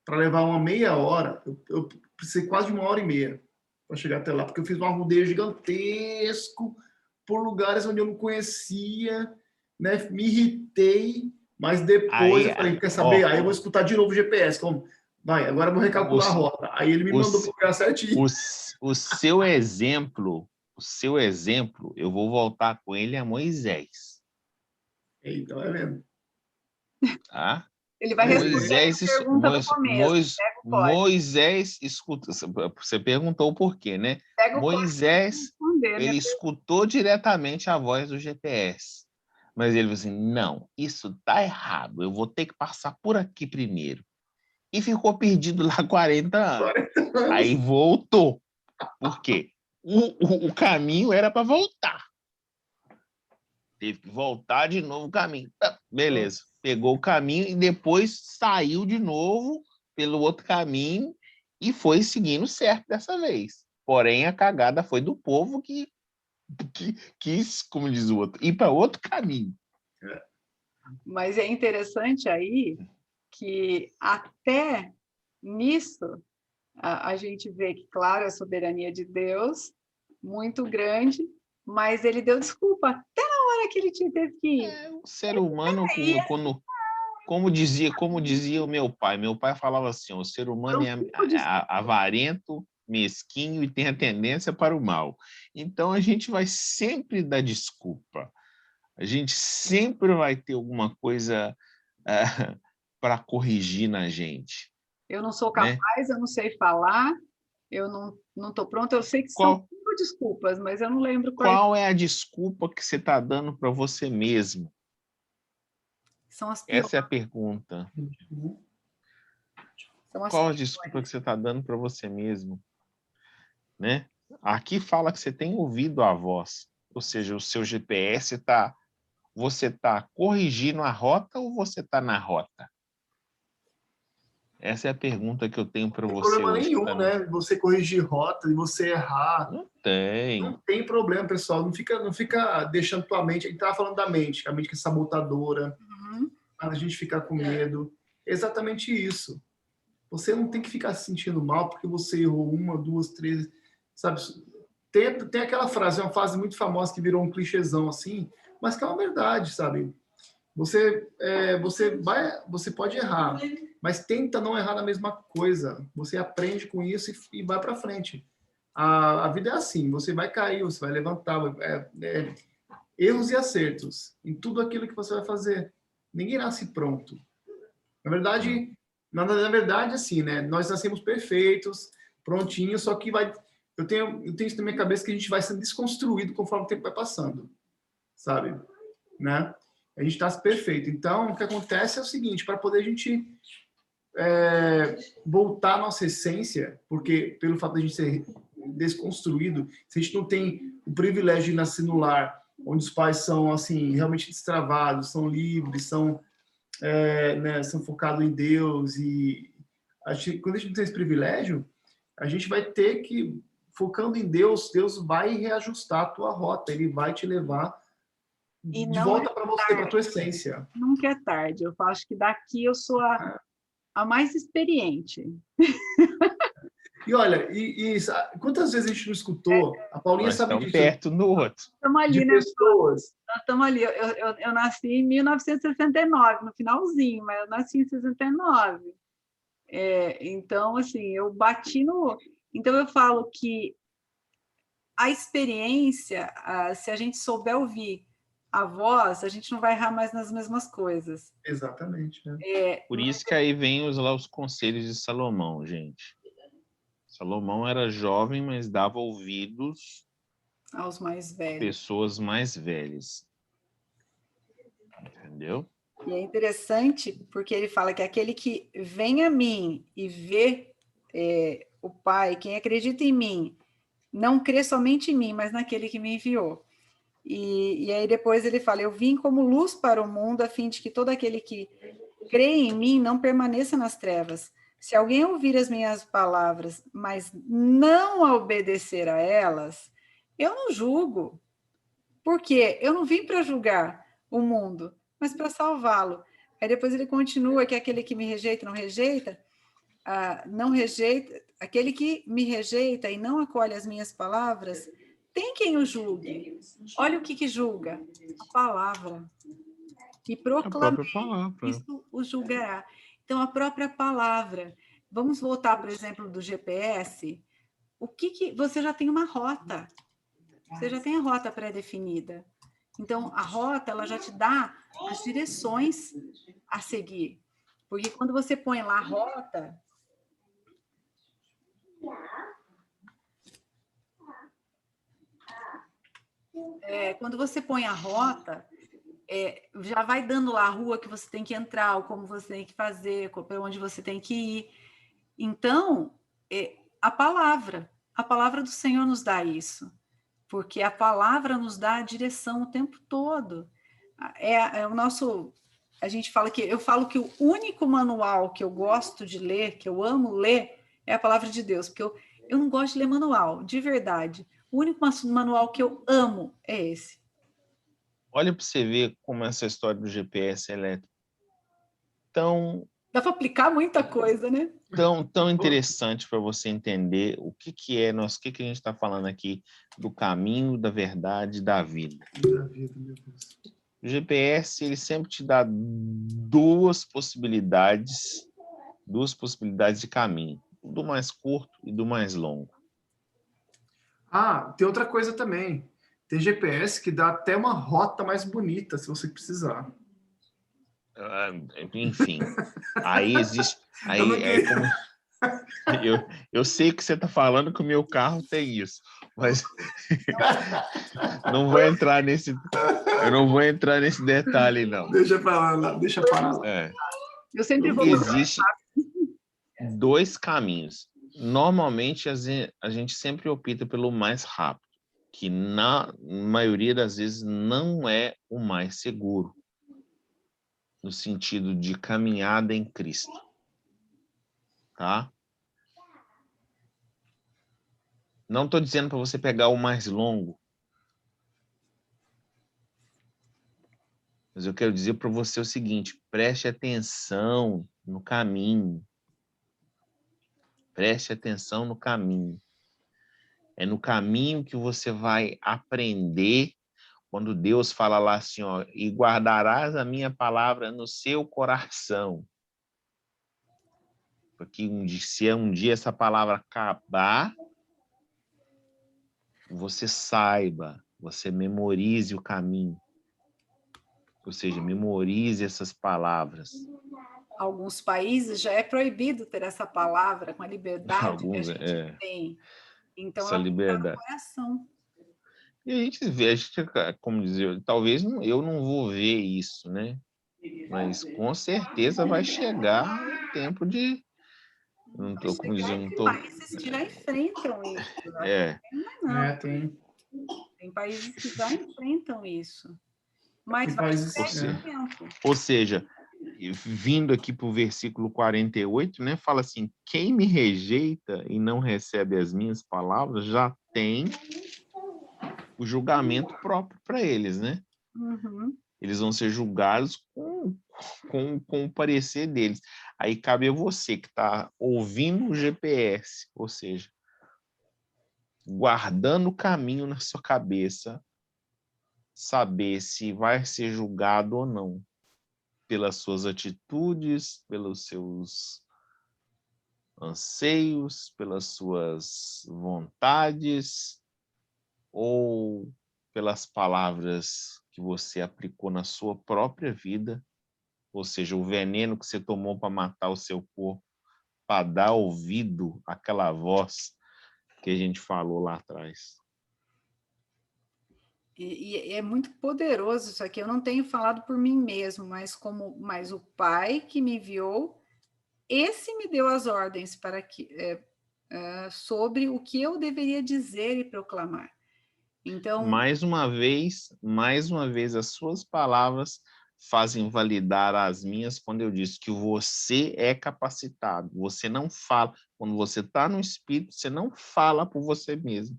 para levar uma meia hora, eu precisei quase de 1h30 para chegar até lá, porque eu fiz um arrudeio gigantesco por lugares onde eu não conhecia, né? Me irritei, mas depois Aí, eu falei, quer saber? ó, Aí eu vou escutar de novo o GPS, como vai, agora eu vou recalcular a os, rota. Aí ele me mandou os, pro lugar certinho. o seu exemplo, eu vou voltar com ele a Moisés, Então, é mesmo. tá? Ele vai responder a Moisés, pergunta do começo. Pega o código. Moisés escuta, você perguntou por quê, né? Pega o código Moisés, responder, ele né? escutou diretamente a voz do GPS, mas ele falou assim, não, isso tá errado, eu vou ter que passar por aqui primeiro. E ficou perdido lá 40 anos. 40 anos. Aí voltou. Por quê? O caminho era para voltar. Teve que voltar de novo o caminho. Beleza. Pegou o caminho e depois saiu de novo pelo outro caminho e foi seguindo certo dessa vez. Porém, a cagada foi do povo que quis, como diz o outro, ir para outro caminho. Mas é interessante aí que até nisso a gente vê que, claro, a soberania de Deus, muito grande, mas ele deu desculpa até na hora que ele teve que ir. O ser humano, como dizia o meu pai falava assim, o ser humano é avarento, mesquinho e tem a tendência para o mal. Então, a gente vai sempre dar desculpa. A gente sempre vai ter alguma coisa para corrigir na gente. Eu não sou né? capaz, eu não sei falar, eu não estou pronta. Eu sei que são 5 desculpas, mas eu não lembro qual é a desculpa que você está dando para você mesmo. São as piores. Essa é a pergunta. Qual a desculpa que você está dando para você mesmo? Né? Aqui fala que você tem ouvido a voz, ou seja, o seu GPS está... Você está corrigindo a rota ou você está na rota? Essa é a pergunta que eu tenho para você. Não tem problema nenhum, né? Você corrigir rota e você errar. Não tem. Não tem problema, pessoal. Não fica deixando tua mente. A gente estava falando da mente, a mente que é sabotadora, a gente ficar com medo. É exatamente isso. Você não tem que ficar se sentindo mal porque você errou 1, 2, 3, sabe? Tem aquela frase, é uma frase muito famosa que virou um clichêzão assim, mas que é uma verdade, sabe? Você pode errar, mas tenta não errar na mesma coisa. Você aprende com isso e vai para frente. A vida é assim, você vai cair, você vai levantar, erros e acertos em tudo aquilo que você vai fazer. Ninguém nasce pronto. Na verdade, assim, né? Nós nascemos perfeitos, prontinhos, só que eu tenho isso na minha cabeça que a gente vai sendo desconstruído conforme o tempo vai passando, sabe? Né? A gente nasce perfeito. Então, o que acontece é o seguinte, para poder a gente voltar à nossa essência, porque pelo fato de a gente ser desconstruído, se a gente não tem o privilégio de nascer no lar, onde os pais são assim realmente destravados, são livres, são são focados em Deus e quando a gente não tem esse privilégio, a gente vai ter que, focando em Deus, Deus vai reajustar a tua rota, Ele vai te levar de volta para você, para a tua essência. Nunca é tarde. Eu acho que daqui eu sou a mais experiente. E olha, quantas vezes a gente não escutou? A Paulinha nós sabe estamos disso. perto no outro. Estamos ali, de né? pessoas. Nós estamos ali. Eu nasci em 1969, no finalzinho, mas eu nasci em 69. Então, assim, eu bati no... Então, eu falo que a experiência, se a gente souber ouvir a voz, a gente não vai errar mais nas mesmas coisas. Exatamente. Por isso que aí vem os conselhos de Salomão, gente. Salomão era jovem, mas dava ouvidos aos mais velhos. Pessoas mais velhas. Entendeu? E é interessante porque ele fala que aquele que vem a mim e vê o Pai, quem acredita em mim, não crê somente em mim, mas naquele que me enviou. E aí depois ele fala, eu vim como luz para o mundo, a fim de que todo aquele que crê em mim não permaneça nas trevas. Se alguém ouvir as minhas palavras, mas não obedecer a elas, eu não julgo, porque eu não vim para julgar o mundo, mas para salvá-lo. Aí depois ele continua que aquele que me rejeita, não rejeita, aquele que me rejeita e não acolhe as minhas palavras, tem quem o julgue. Olha o que julga, a palavra. E A proclamei, própria palavra. isso o julgará. Então, a própria palavra. Vamos voltar, por exemplo, do GPS. O que você já tem uma rota? Você já tem a rota pré-definida. Então, a rota, ela já te dá as direções a seguir. Porque quando você põe lá a rota, quando você põe a rota, já vai dando lá a rua que você tem que entrar, ou como você tem que fazer, para onde você tem que ir. Então, a palavra do Senhor nos dá isso, porque a palavra nos dá a direção o tempo todo. É o nosso. A gente fala que eu falo que o único manual que eu gosto de ler, que eu amo ler, é a palavra de Deus, porque eu não gosto de ler manual, de verdade. O único manual que eu amo é esse. Olha para você ver como essa história do GPS ela é tão Dá para aplicar muita coisa, né? tão interessante para você entender o que a gente está falando aqui do caminho, da verdade, da vida. Da vida, meu Deus. O GPS ele sempre te dá duas possibilidades de caminho, do mais curto e do mais longo. Ah, tem outra coisa também. Tem GPS que dá até uma rota mais bonita, se você precisar. Enfim, aí existe. Eu não Aí queria- como eu sei que você está falando que o meu carro tem isso, mas não vou entrar nesse. Eu não vou entrar nesse detalhe, não. Deixa para lá, deixa para lá. Eu sempre vou. Existe dois caminhos. Normalmente a gente sempre opta pelo mais rápido, que na maioria das vezes não é o mais seguro, no sentido de caminhada em Cristo, tá? Não estou dizendo para você pegar o mais longo, mas eu quero dizer para você o seguinte: preste atenção no caminho. Preste atenção no caminho. É no caminho que você vai aprender quando Deus fala lá assim, ó, e guardarás a minha palavra no seu coração. Porque se um dia essa palavra acabar, você saiba, você memorize o caminho. Ou seja, memorize essas palavras. Alguns países já é proibido ter essa palavra com a liberdade Alguns, que a gente tem. Então, essa ela tem que estar no liberdade. coração. E a gente vê, como dizer, talvez eu não vou ver isso, né? Mas com certeza vai chegar o tempo de... Não tô, como dizer, não tô... Países que já enfrentam isso. Não. Tem países que já enfrentam isso. Mas vai ter tempo. Ou seja, vindo aqui para o versículo 48, né, fala assim, quem me rejeita e não recebe as minhas palavras já tem o julgamento próprio para eles, né? Uhum. Eles vão ser julgados com o parecer deles. Aí cabe a você que está ouvindo o GPS, ou seja, guardando o caminho na sua cabeça, saber se vai ser julgado ou não, pelas suas atitudes, pelos seus anseios, pelas suas vontades, ou pelas palavras que você aplicou na sua própria vida, ou seja, o veneno que você tomou para matar o seu corpo, para dar ouvido àquela voz que a gente falou lá atrás. E é muito poderoso isso aqui. Eu não tenho falado por mim mesmo, mas o Pai que me enviou, esse me deu as ordens para que sobre o que eu deveria dizer e proclamar. Então, mais uma vez, as suas palavras fazem validar as minhas quando eu disse que você é capacitado. Você não fala. Quando você está no Espírito, você não fala por você mesmo,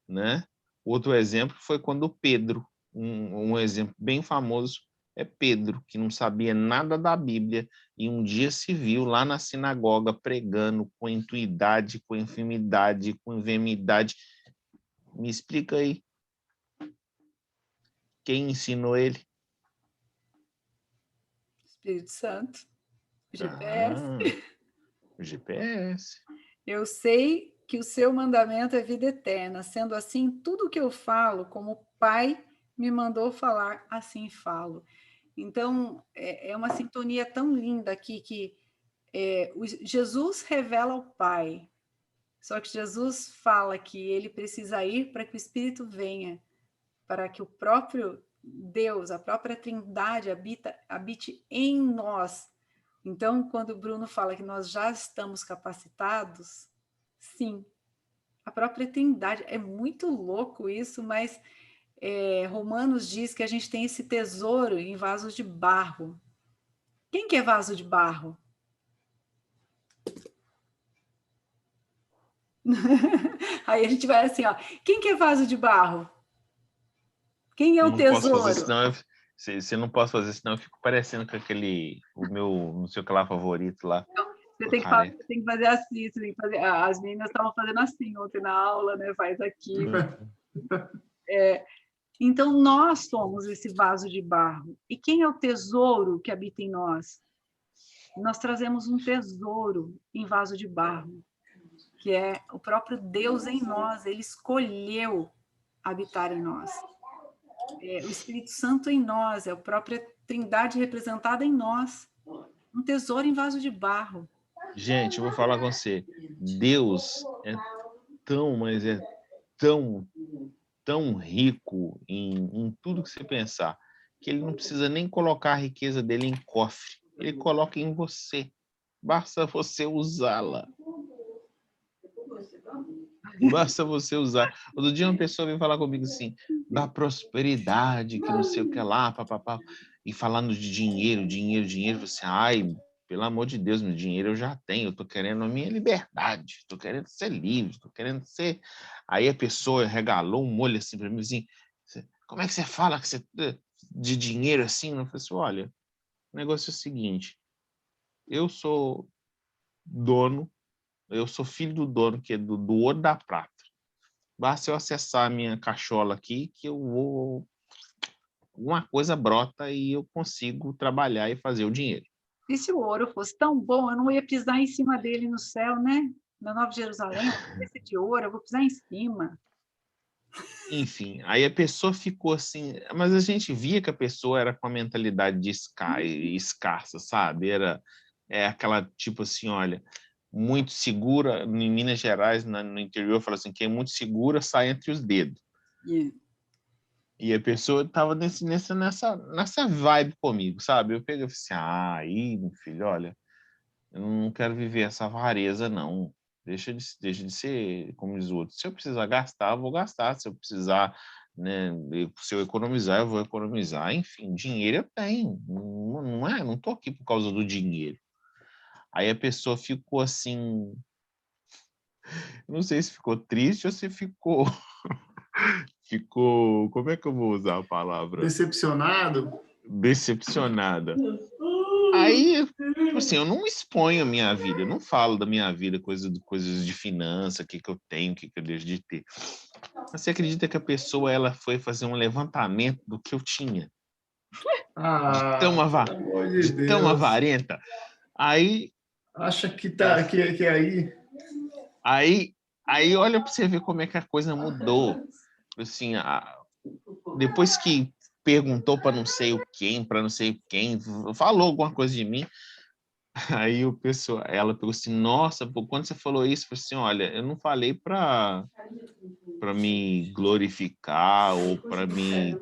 né? Outro exemplo foi quando Pedro, um exemplo bem famoso, é Pedro, que não sabia nada da Bíblia, e um dia se viu lá na sinagoga pregando com intuidade, com enfermidade, com enfermidade. Me explica aí. Quem ensinou ele? Espírito Santo, GPS. O GPS. Eu sei que o seu mandamento é vida eterna. Sendo assim, tudo que eu falo, como o Pai me mandou falar, assim falo. Então, é uma sintonia tão linda aqui que Jesus revela ao Pai. Só que Jesus fala que ele precisa ir para que o Espírito venha, para que o próprio Deus, a própria Trindade habite em nós. Então, quando o Bruno fala que nós já estamos capacitados, sim, a própria Trindade. É muito louco isso, mas Romanos diz que a gente tem esse tesouro em vasos de barro. Quem que é vaso de barro? Aí a gente vai assim, ó. Quem que é vaso de barro? Quem é o Eu não posso fazer, tesouro? senão se eu não posso fazer, senão eu fico parecendo com o meu, não sei o que lá, favorito lá. Você O tem que careca. fazer assim, você tem que fazer. As meninas estavam fazendo assim ontem na aula, né? Faz aqui. Então, nós somos esse vaso de barro. E quem é o tesouro que habita em nós? Nós trazemos um tesouro em vaso de barro, que é o próprio Deus em nós. Ele escolheu habitar em nós. O Espírito Santo em nós, é a própria Trindade representada em nós. Um tesouro em vaso de barro. Gente, eu vou falar com você. Deus é tão, mas é tão, tão rico em tudo que você pensar, que ele não precisa nem colocar a riqueza dele em cofre. Ele coloca em você. Basta você usá-la. Basta você usar. Outro dia uma pessoa veio falar comigo assim, da prosperidade, que não sei o que lá, papapá, e falando de dinheiro, dinheiro, dinheiro. Você, ai, pelo amor de Deus, meu dinheiro eu já tenho, eu tô querendo a minha liberdade, tô querendo ser livre, tô querendo ser... Aí a pessoa regalou um olho assim para mim, assim, como é que você fala que você, de dinheiro assim? Eu falei assim, olha, o negócio é o seguinte, eu sou dono, eu sou filho do dono, que é do ouro da prata. Basta eu acessar a minha cachola aqui que eu vou... Uma coisa brota e eu consigo trabalhar e fazer o dinheiro. E se o ouro fosse tão bom, eu não ia pisar em cima dele no céu, né? Na Nova Jerusalém, esse de ouro, eu vou pisar em cima. Enfim, aí a pessoa ficou assim... Mas a gente via que a pessoa era com a mentalidade de escassa, sabe? Era aquela tipo assim, olha... muito segura, em Minas Gerais, no interior, fala assim, quem é muito segura sai entre os dedos. Yeah. E a pessoa estava nessa vibe comigo, sabe? Eu peguei e falei assim, aí, meu filho, olha, eu não quero viver essa avareza, não. Deixa de ser como diz o outro. Se eu precisar gastar, eu vou gastar. Se eu precisar, né, se eu economizar, eu vou economizar. Enfim, dinheiro eu tenho. Não tô aqui por causa do dinheiro. Aí a pessoa ficou assim, não sei se ficou triste ou se ficou como é que eu vou usar a palavra? Decepcionado? Decepcionada. Aí, tipo assim, eu não exponho a minha vida, eu não falo da minha vida, coisas de finança, o que eu tenho, o que eu deixo de ter. Você acredita que a pessoa ela foi fazer um levantamento do que eu tinha? Pelo amor de De tão Deus. avarenta. Aí, Acha que que aí. aí olha para você ver como é que a coisa mudou. Assim, depois que perguntou para não sei quem, falou alguma coisa de mim, Aí o pessoal, ela pegou assim, nossa, pô, quando você falou isso, eu falei assim, olha, eu não falei para me glorificar ou para me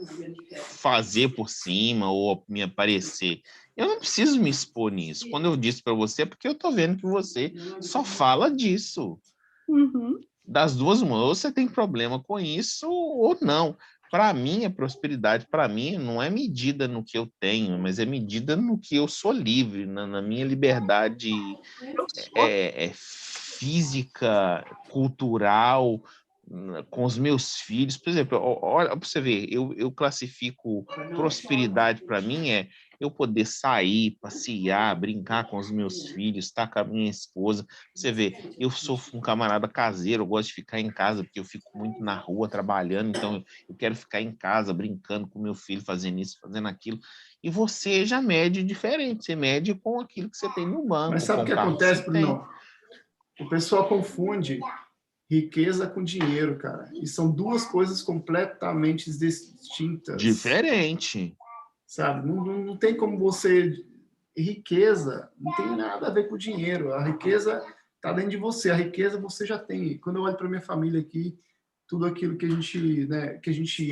fazer por cima ou me aparecer. Eu não preciso me expor nisso. Quando eu disse para você, é porque eu tô vendo que você só fala disso. Uhum. Das duas, uma, ou você tem problema com isso ou não. Para mim, a prosperidade, para mim, não é medida no que eu tenho, mas é medida no que eu sou livre, na minha liberdade física, cultural, com os meus filhos. Por exemplo, olha para você ver, eu classifico prosperidade para mim eu poder sair, passear, brincar com os meus filhos, estar com a minha esposa. Você vê, eu sou um camarada caseiro, eu gosto de ficar em casa, porque eu fico muito na rua trabalhando, então eu quero ficar em casa, brincando com meu filho, fazendo isso, fazendo aquilo. E você já mede diferente, você mede com aquilo que você tem no banco, Mas sabe com o o que carro que acontece, você tem. Bruno? O pessoal confunde riqueza com dinheiro, cara. E são duas coisas completamente distintas, Diferente. sabe? Não tem como você... Riqueza não tem nada a ver com dinheiro. A riqueza está dentro de você. A riqueza você já tem. Quando eu olho para minha família aqui, tudo aquilo que a gente, né, que a gente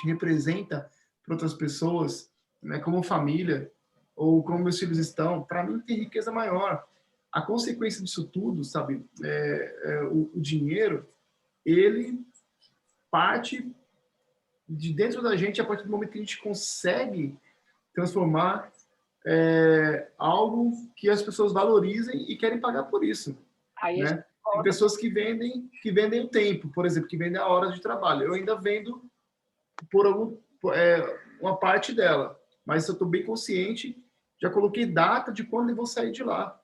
representa para outras pessoas, né, como família, ou como meus filhos estão, para mim tem riqueza maior. A consequência disso tudo, sabe, o dinheiro, ele parte de dentro da gente a partir do momento que a gente consegue transformar algo que as pessoas valorizem e querem pagar por isso, né? Tem pessoas que vendem o tempo, por exemplo, que vendem a hora de trabalho. Eu ainda vendo uma parte dela, mas eu estou bem consciente, já coloquei data de quando eu vou sair de lá.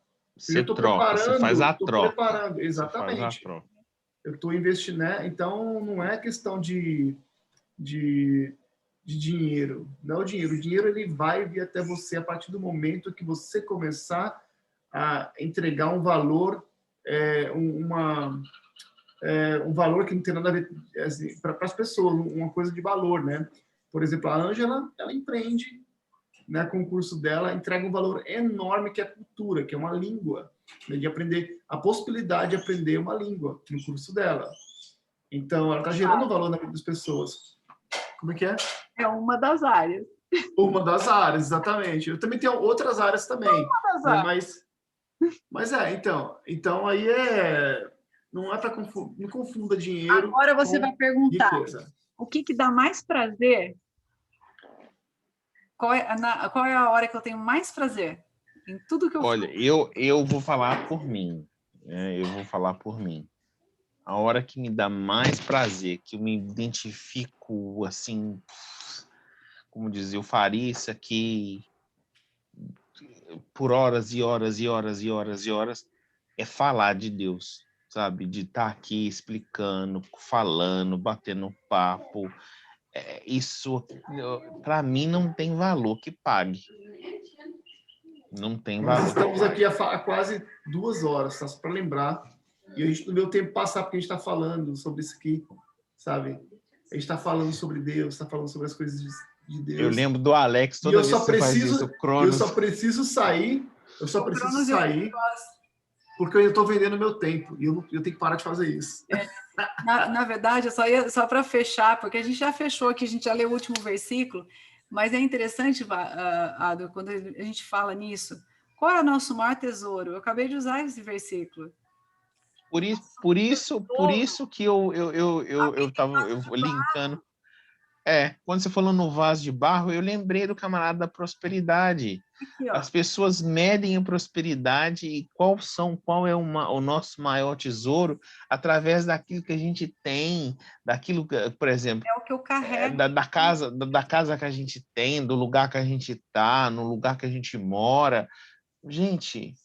Eu já Você troca, você faz a troca. Você faz a exatamente. troca. Eu estou investindo, né? Então não é questão de dinheiro. Não é o dinheiro. O dinheiro ele vai vir até você a partir do momento que você começar a entregar um valor, um valor que não tem nada a ver assim, para as pessoas, uma coisa de valor, né? Por exemplo, a Ângela, ela empreende, né, com o curso dela, entrega um valor enorme que é a cultura, que é uma língua, né, de aprender, a possibilidade de aprender uma língua no curso dela. Então, ela está gerando valor na vida das pessoas. Como é que é? É uma das áreas. Uma das áreas, exatamente. Eu também tenho outras áreas também, né? Mas então aí não é para não confunda dinheiro. Agora você vai perguntar, riqueza. o que dá mais prazer? Qual é a hora que eu tenho mais prazer? Em tudo que eu Olha, eu vou falar por mim. Né? Eu vou falar por mim. A hora que me dá mais prazer, que eu me identifico assim, como dizer, eu faria isso aqui por horas e horas e horas e horas e horas, é falar de Deus, sabe? De estar aqui explicando, falando, batendo papo. Isso, para mim, não tem valor que pague. Não tem Nós valor. estamos aqui há quase 2 horas, tá? Só para lembrar. E a gente não vê o tempo passar porque a gente está falando sobre isso aqui, sabe? A gente está falando sobre Deus, está falando sobre as coisas de Deus. Eu lembro do Alex toda vez que você faz isso, o Cronos. Eu só preciso sair, porque eu estou vendendo meu tempo e eu tenho que parar de fazer isso. Na verdade, só para fechar, porque a gente já fechou aqui, a gente já leu o último versículo, mas é interessante, Ado, quando a gente fala nisso, qual é o nosso maior tesouro? Eu acabei de usar esse versículo. Por isso que eu estava linkando. Quando você falou no vaso de barro, eu lembrei do camarada da prosperidade. Aqui, as pessoas medem a prosperidade e qual é o nosso maior tesouro através daquilo que a gente tem, daquilo que, por exemplo, é o que eu carrego. Da casa que a gente tem, do lugar que a gente está, no lugar que a gente mora. Gente,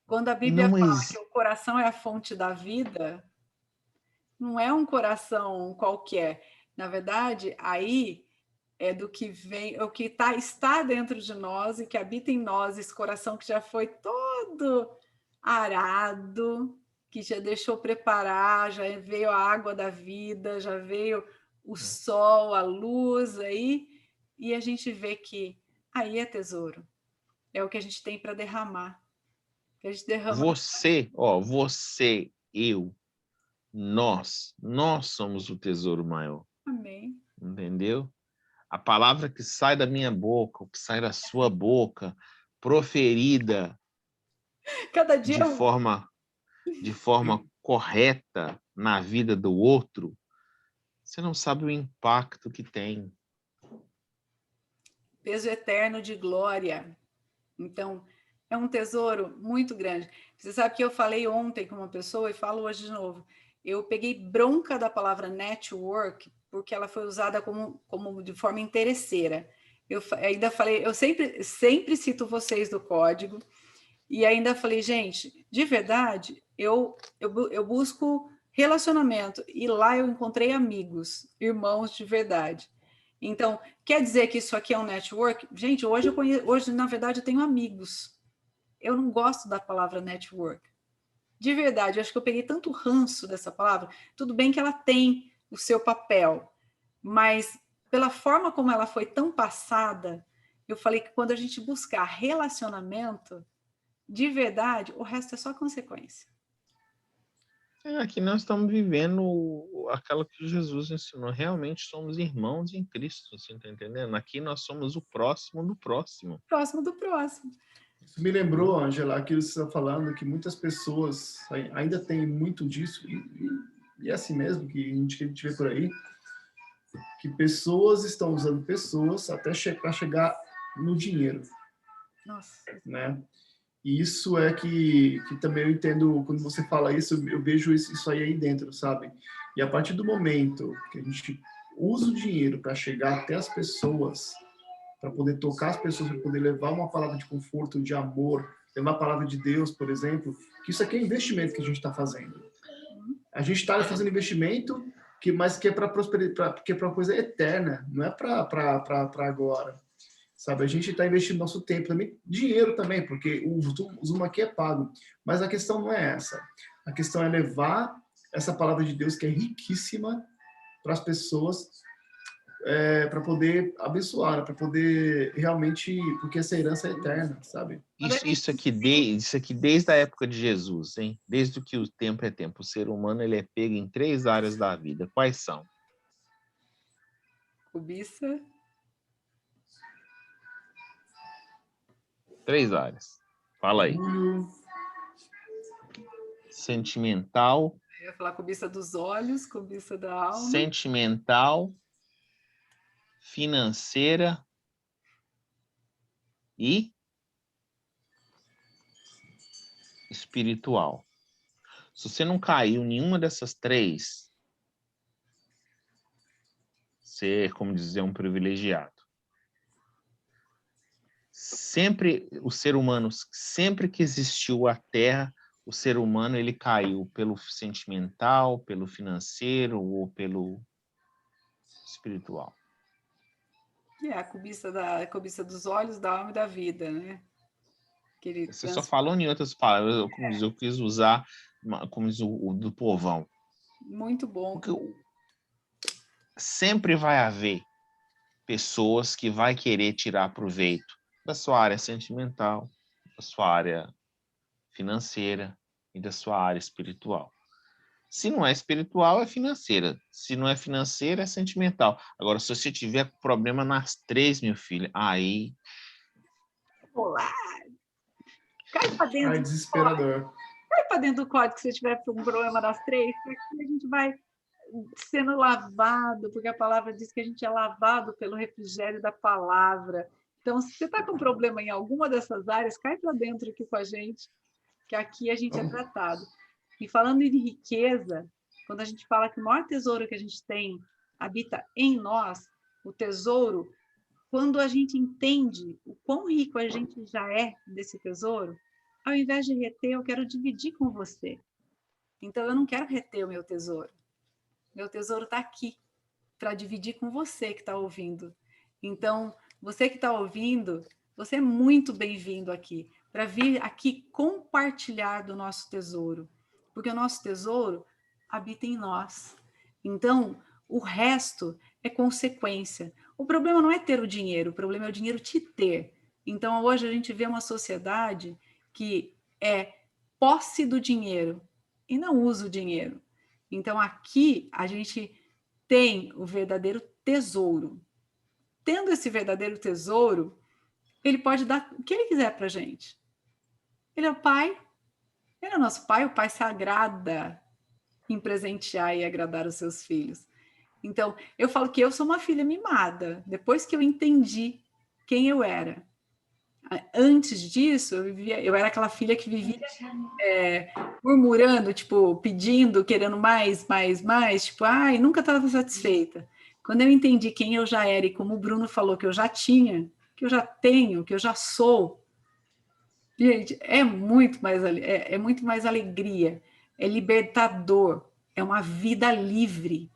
quando a Bíblia fala que o coração é a fonte da vida, não é um coração qualquer. Na verdade, aí é do que vem, o que está dentro de nós e que habita em nós, esse coração que já foi todo arado, que já deixou preparar, já veio a água da vida, já veio o sol, a luz aí, e a gente vê que aí é tesouro, é o que a gente tem para derramar. Que a gente derrama. Você, eu, nós somos o tesouro maior. Amém. Entendeu? A palavra que sai da minha boca, o que sai da sua boca, proferida Cada dia de forma correta na vida do outro, você não sabe o impacto que tem. peso eterno de glória. Então, é um tesouro muito grande. Você sabe que eu falei ontem com uma pessoa e falo hoje de novo. Eu peguei bronca da palavra network porque ela foi usada como de forma interesseira. Eu ainda falei, eu sempre cito vocês do código e ainda falei, gente, de verdade, eu busco relacionamento e lá eu encontrei amigos, irmãos de verdade. Então, quer dizer que isso aqui é um network? Gente, hoje na verdade, eu tenho amigos. Eu não gosto da palavra network. De verdade, eu acho que eu peguei tanto ranço dessa palavra. Tudo bem que ela tem o seu papel, mas pela forma como ela foi tão passada, eu falei que quando a gente buscar relacionamento, de verdade, o resto é só consequência. Aqui nós estamos vivendo aquilo que Jesus ensinou. Realmente somos irmãos em Cristo, você está entendendo? Aqui nós somos o próximo do próximo. Próximo do próximo. Isso me lembrou, Angela, aquilo que você está falando, que muitas pessoas ainda têm muito disso, e é assim mesmo que a gente vê por aí, que pessoas estão usando pessoas até para chegar no dinheiro. Nossa. Né? E isso é que também eu entendo, quando você fala isso, eu vejo isso aí dentro, sabe? E a partir do momento que a gente usa o dinheiro para chegar até as pessoas, para poder tocar as pessoas, para poder levar uma palavra de conforto, de amor, levar a palavra de Deus, por exemplo, que isso aqui é investimento que a gente está fazendo. A gente está fazendo investimento, mas que é para prosperidade, que é para uma coisa eterna, não é para agora. Sabe, a gente está investindo nosso tempo também, dinheiro também, porque o Zoom aqui é pago. Mas a questão não é essa. A questão é levar essa palavra de Deus, que é riquíssima, para as pessoas, para poder abençoar, para poder realmente, porque essa herança é eterna, sabe? Isso aqui desde a época de Jesus, hein? Desde que o tempo é tempo. O ser humano ele é pego em 3 áreas da vida. Quais são? Cobiça. 3 áreas. Fala aí. Sentimental. Eu ia falar cobiça dos olhos, cobiça da alma. Sentimental, financeira e espiritual. Se você não caiu em nenhuma dessas 3, você é, como dizer, um privilegiado. Sempre o ser humano, sempre que existiu a Terra, o ser humano ele caiu pelo sentimental, pelo financeiro ou pelo espiritual. Que é a cobiça dos olhos, da alma e da vida, né? Você só falou em outras palavras, eu quis usar como diz o do povão. Muito bom. Porque sempre vai haver pessoas que vai querer tirar proveito da sua área sentimental, da sua área financeira e da sua área espiritual. Se não é espiritual, é financeira. Se não é financeira, é sentimental. Agora, se você tiver problema nas 3, meu filho, aí... Olá! Cai pra dentro. Ai, desesperador. Cai pra dentro do código se você tiver um problema nas 3, porque a gente vai sendo lavado, porque a palavra diz que a gente é lavado pelo refrigério da palavra. Então, se você está com problema em alguma dessas áreas, cai para dentro aqui com a gente, que aqui a gente é tratado. E falando em riqueza, quando a gente fala que o maior tesouro que a gente tem habita em nós, o tesouro, quando a gente entende o quão rico a gente já é desse tesouro, ao invés de reter, eu quero dividir com você. Então, eu não quero reter o meu tesouro. Meu tesouro está aqui para dividir com você que está ouvindo. Então, você que está ouvindo, você é muito bem-vindo aqui, para vir aqui compartilhar do nosso tesouro, porque o nosso tesouro habita em nós. Então, o resto é consequência. O problema não é ter o dinheiro, o problema é o dinheiro te ter. Então, hoje a gente vê uma sociedade que é posse do dinheiro e não usa o dinheiro. Então, aqui a gente tem o verdadeiro tesouro. Tendo esse verdadeiro tesouro, ele pode dar o que ele quiser para a gente. Ele é o pai, ele é o nosso pai, o pai se agrada em presentear e agradar os seus filhos. Então, eu falo que eu sou uma filha mimada. Depois que eu entendi quem eu era. Antes disso, eu era aquela filha que vivia murmurando, tipo, pedindo, querendo mais, tipo, ai, nunca estava satisfeita. Quando eu entendi quem eu já era e como o Bruno falou que eu já tinha, que eu já tenho, que eu já sou, gente, é muito mais alegria, é libertador, é uma vida livre.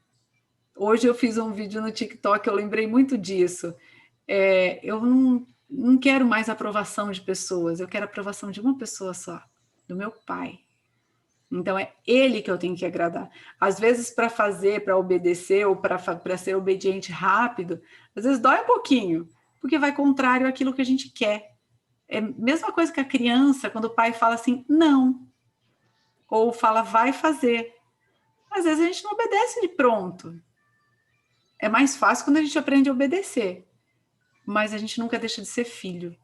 Hoje eu fiz um vídeo no TikTok, eu lembrei muito disso. Eu não quero mais aprovação de pessoas, eu quero a aprovação de uma pessoa só, do meu pai. Então é ele que eu tenho que agradar. Às vezes para fazer, para obedecer ou para ser obediente rápido, às vezes dói um pouquinho, porque vai contrário àquilo que a gente quer. É a mesma coisa que a criança, quando o pai fala assim, não, ou fala, vai fazer. Às vezes a gente não obedece de pronto. É mais fácil quando a gente aprende a obedecer, mas a gente nunca deixa de ser filho.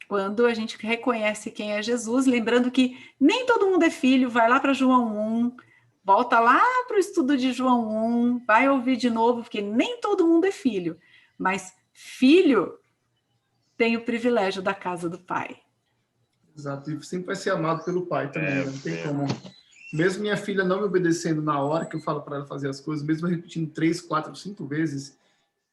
Quando a gente reconhece quem é Jesus, lembrando que nem todo mundo é filho, vai lá para João 1, volta lá para o estudo de João 1, vai ouvir de novo, porque nem todo mundo é filho, mas filho tem o privilégio da casa do pai. Exato, e sempre vai ser amado pelo pai também, né? Não tem como. Mesmo minha filha não me obedecendo na hora que eu falo para ela fazer as coisas, mesmo repetindo 3, 4, 5 vezes,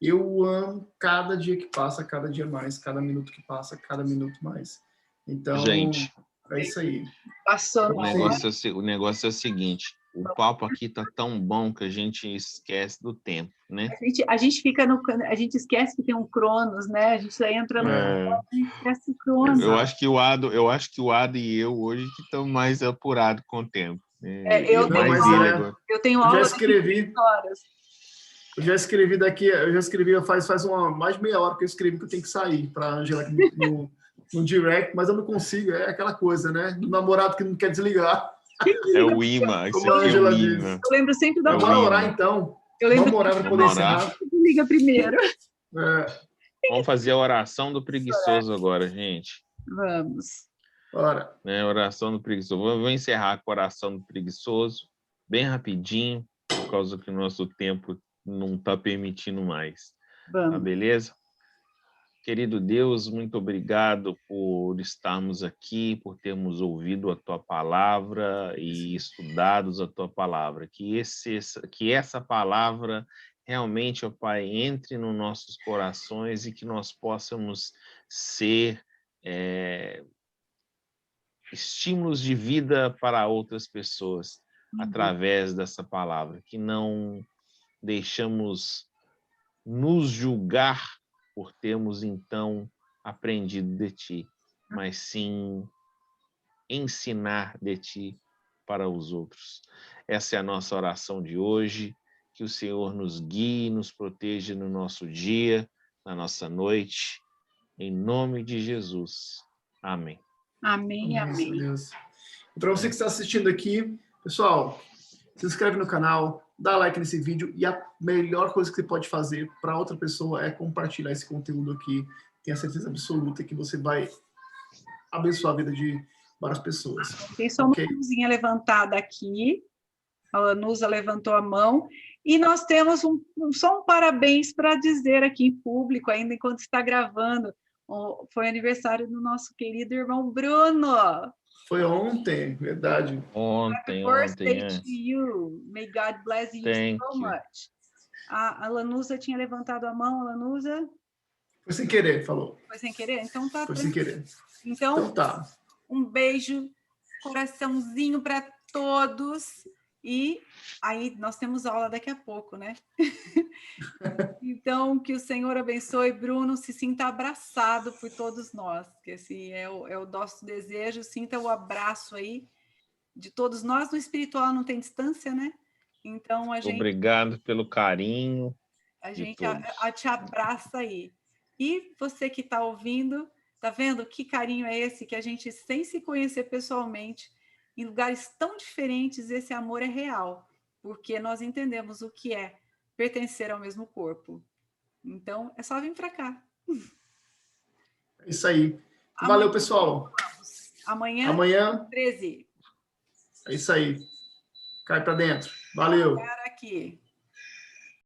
eu amo cada dia que passa, cada dia mais, cada minuto que passa, cada minuto mais. Então, gente, é isso aí. Passou o negócio é o seguinte, o papo aqui tá tão bom que a gente esquece do tempo, né? A gente esquece que tem um Cronos, né? A gente entra no a gente esquece o Cronos. Eu acho que o Ado e eu hoje que estamos mais apurados com o tempo. Né? Eu tenho aula de horas. Eu já escrevi faz mais de meia hora que eu escrevi que eu tenho que sair para a Angela no direct, mas eu não consigo, é aquela coisa, né? Do namorado que não quer desligar. É o imã, isso aqui é o imã. Eu lembro sempre da Vamos orar, então. Vamos orar para poder encerrar. Liga primeiro. Vamos fazer a oração do preguiçoso agora, gente. Vamos. Ora. Oração do preguiçoso. Vou encerrar com a oração do preguiçoso, bem rapidinho, por causa que o nosso tempo não está permitindo mais. Vamos. Tá beleza? Querido Deus, muito obrigado por estarmos aqui, por termos ouvido a Tua palavra e estudado a Tua palavra. Que essa palavra realmente, ó Pai, entre nos nossos corações e que nós possamos ser estímulos de vida para outras pessoas através dessa palavra. Que não deixamos nos julgar por termos, então, aprendido de Ti, mas sim ensinar de Ti para os outros. Essa é a nossa oração de hoje, que o Senhor nos guie e nos proteja no nosso dia, na nossa noite, em nome de Jesus. Amém. Amém, amém. Para você que está assistindo aqui, pessoal, se inscreve no canal, dá like nesse vídeo e a melhor coisa que você pode fazer para outra pessoa é compartilhar esse conteúdo aqui. Tenho a certeza absoluta que você vai abençoar a vida de várias pessoas. Tem só uma mãozinha levantada aqui. A Lanusa levantou a mão. E nós temos só um parabéns para dizer aqui em público, ainda enquanto está gravando. Foi aniversário do nosso querido irmão Bruno. Foi ontem, verdade. Ontem. Birthday to you. May God bless you so much. A Lanusa tinha levantado a mão, a Lanusa. Foi sem querer, falou. Foi sem querer? Então tá. Foi sem querer. Então tá. Um beijo, coraçãozinho para todos. E aí nós temos aula daqui a pouco, né? Então, que o Senhor abençoe, Bruno, se sinta abraçado por todos nós, que esse é o nosso desejo, sinta o abraço aí de todos nós. No espiritual não tem distância, né? Então, a gente... Obrigado pelo carinho. A gente te abraça aí. E você que está ouvindo, Tá vendo que carinho é esse que a gente, sem se conhecer pessoalmente, em lugares tão diferentes, esse amor é real, porque nós entendemos o que é pertencer ao mesmo corpo. Então, é só vir para cá. É isso aí. Amanhã, Valeu, pessoal. Amanhã 13. É isso aí. Cai para dentro. Valeu. Aqui.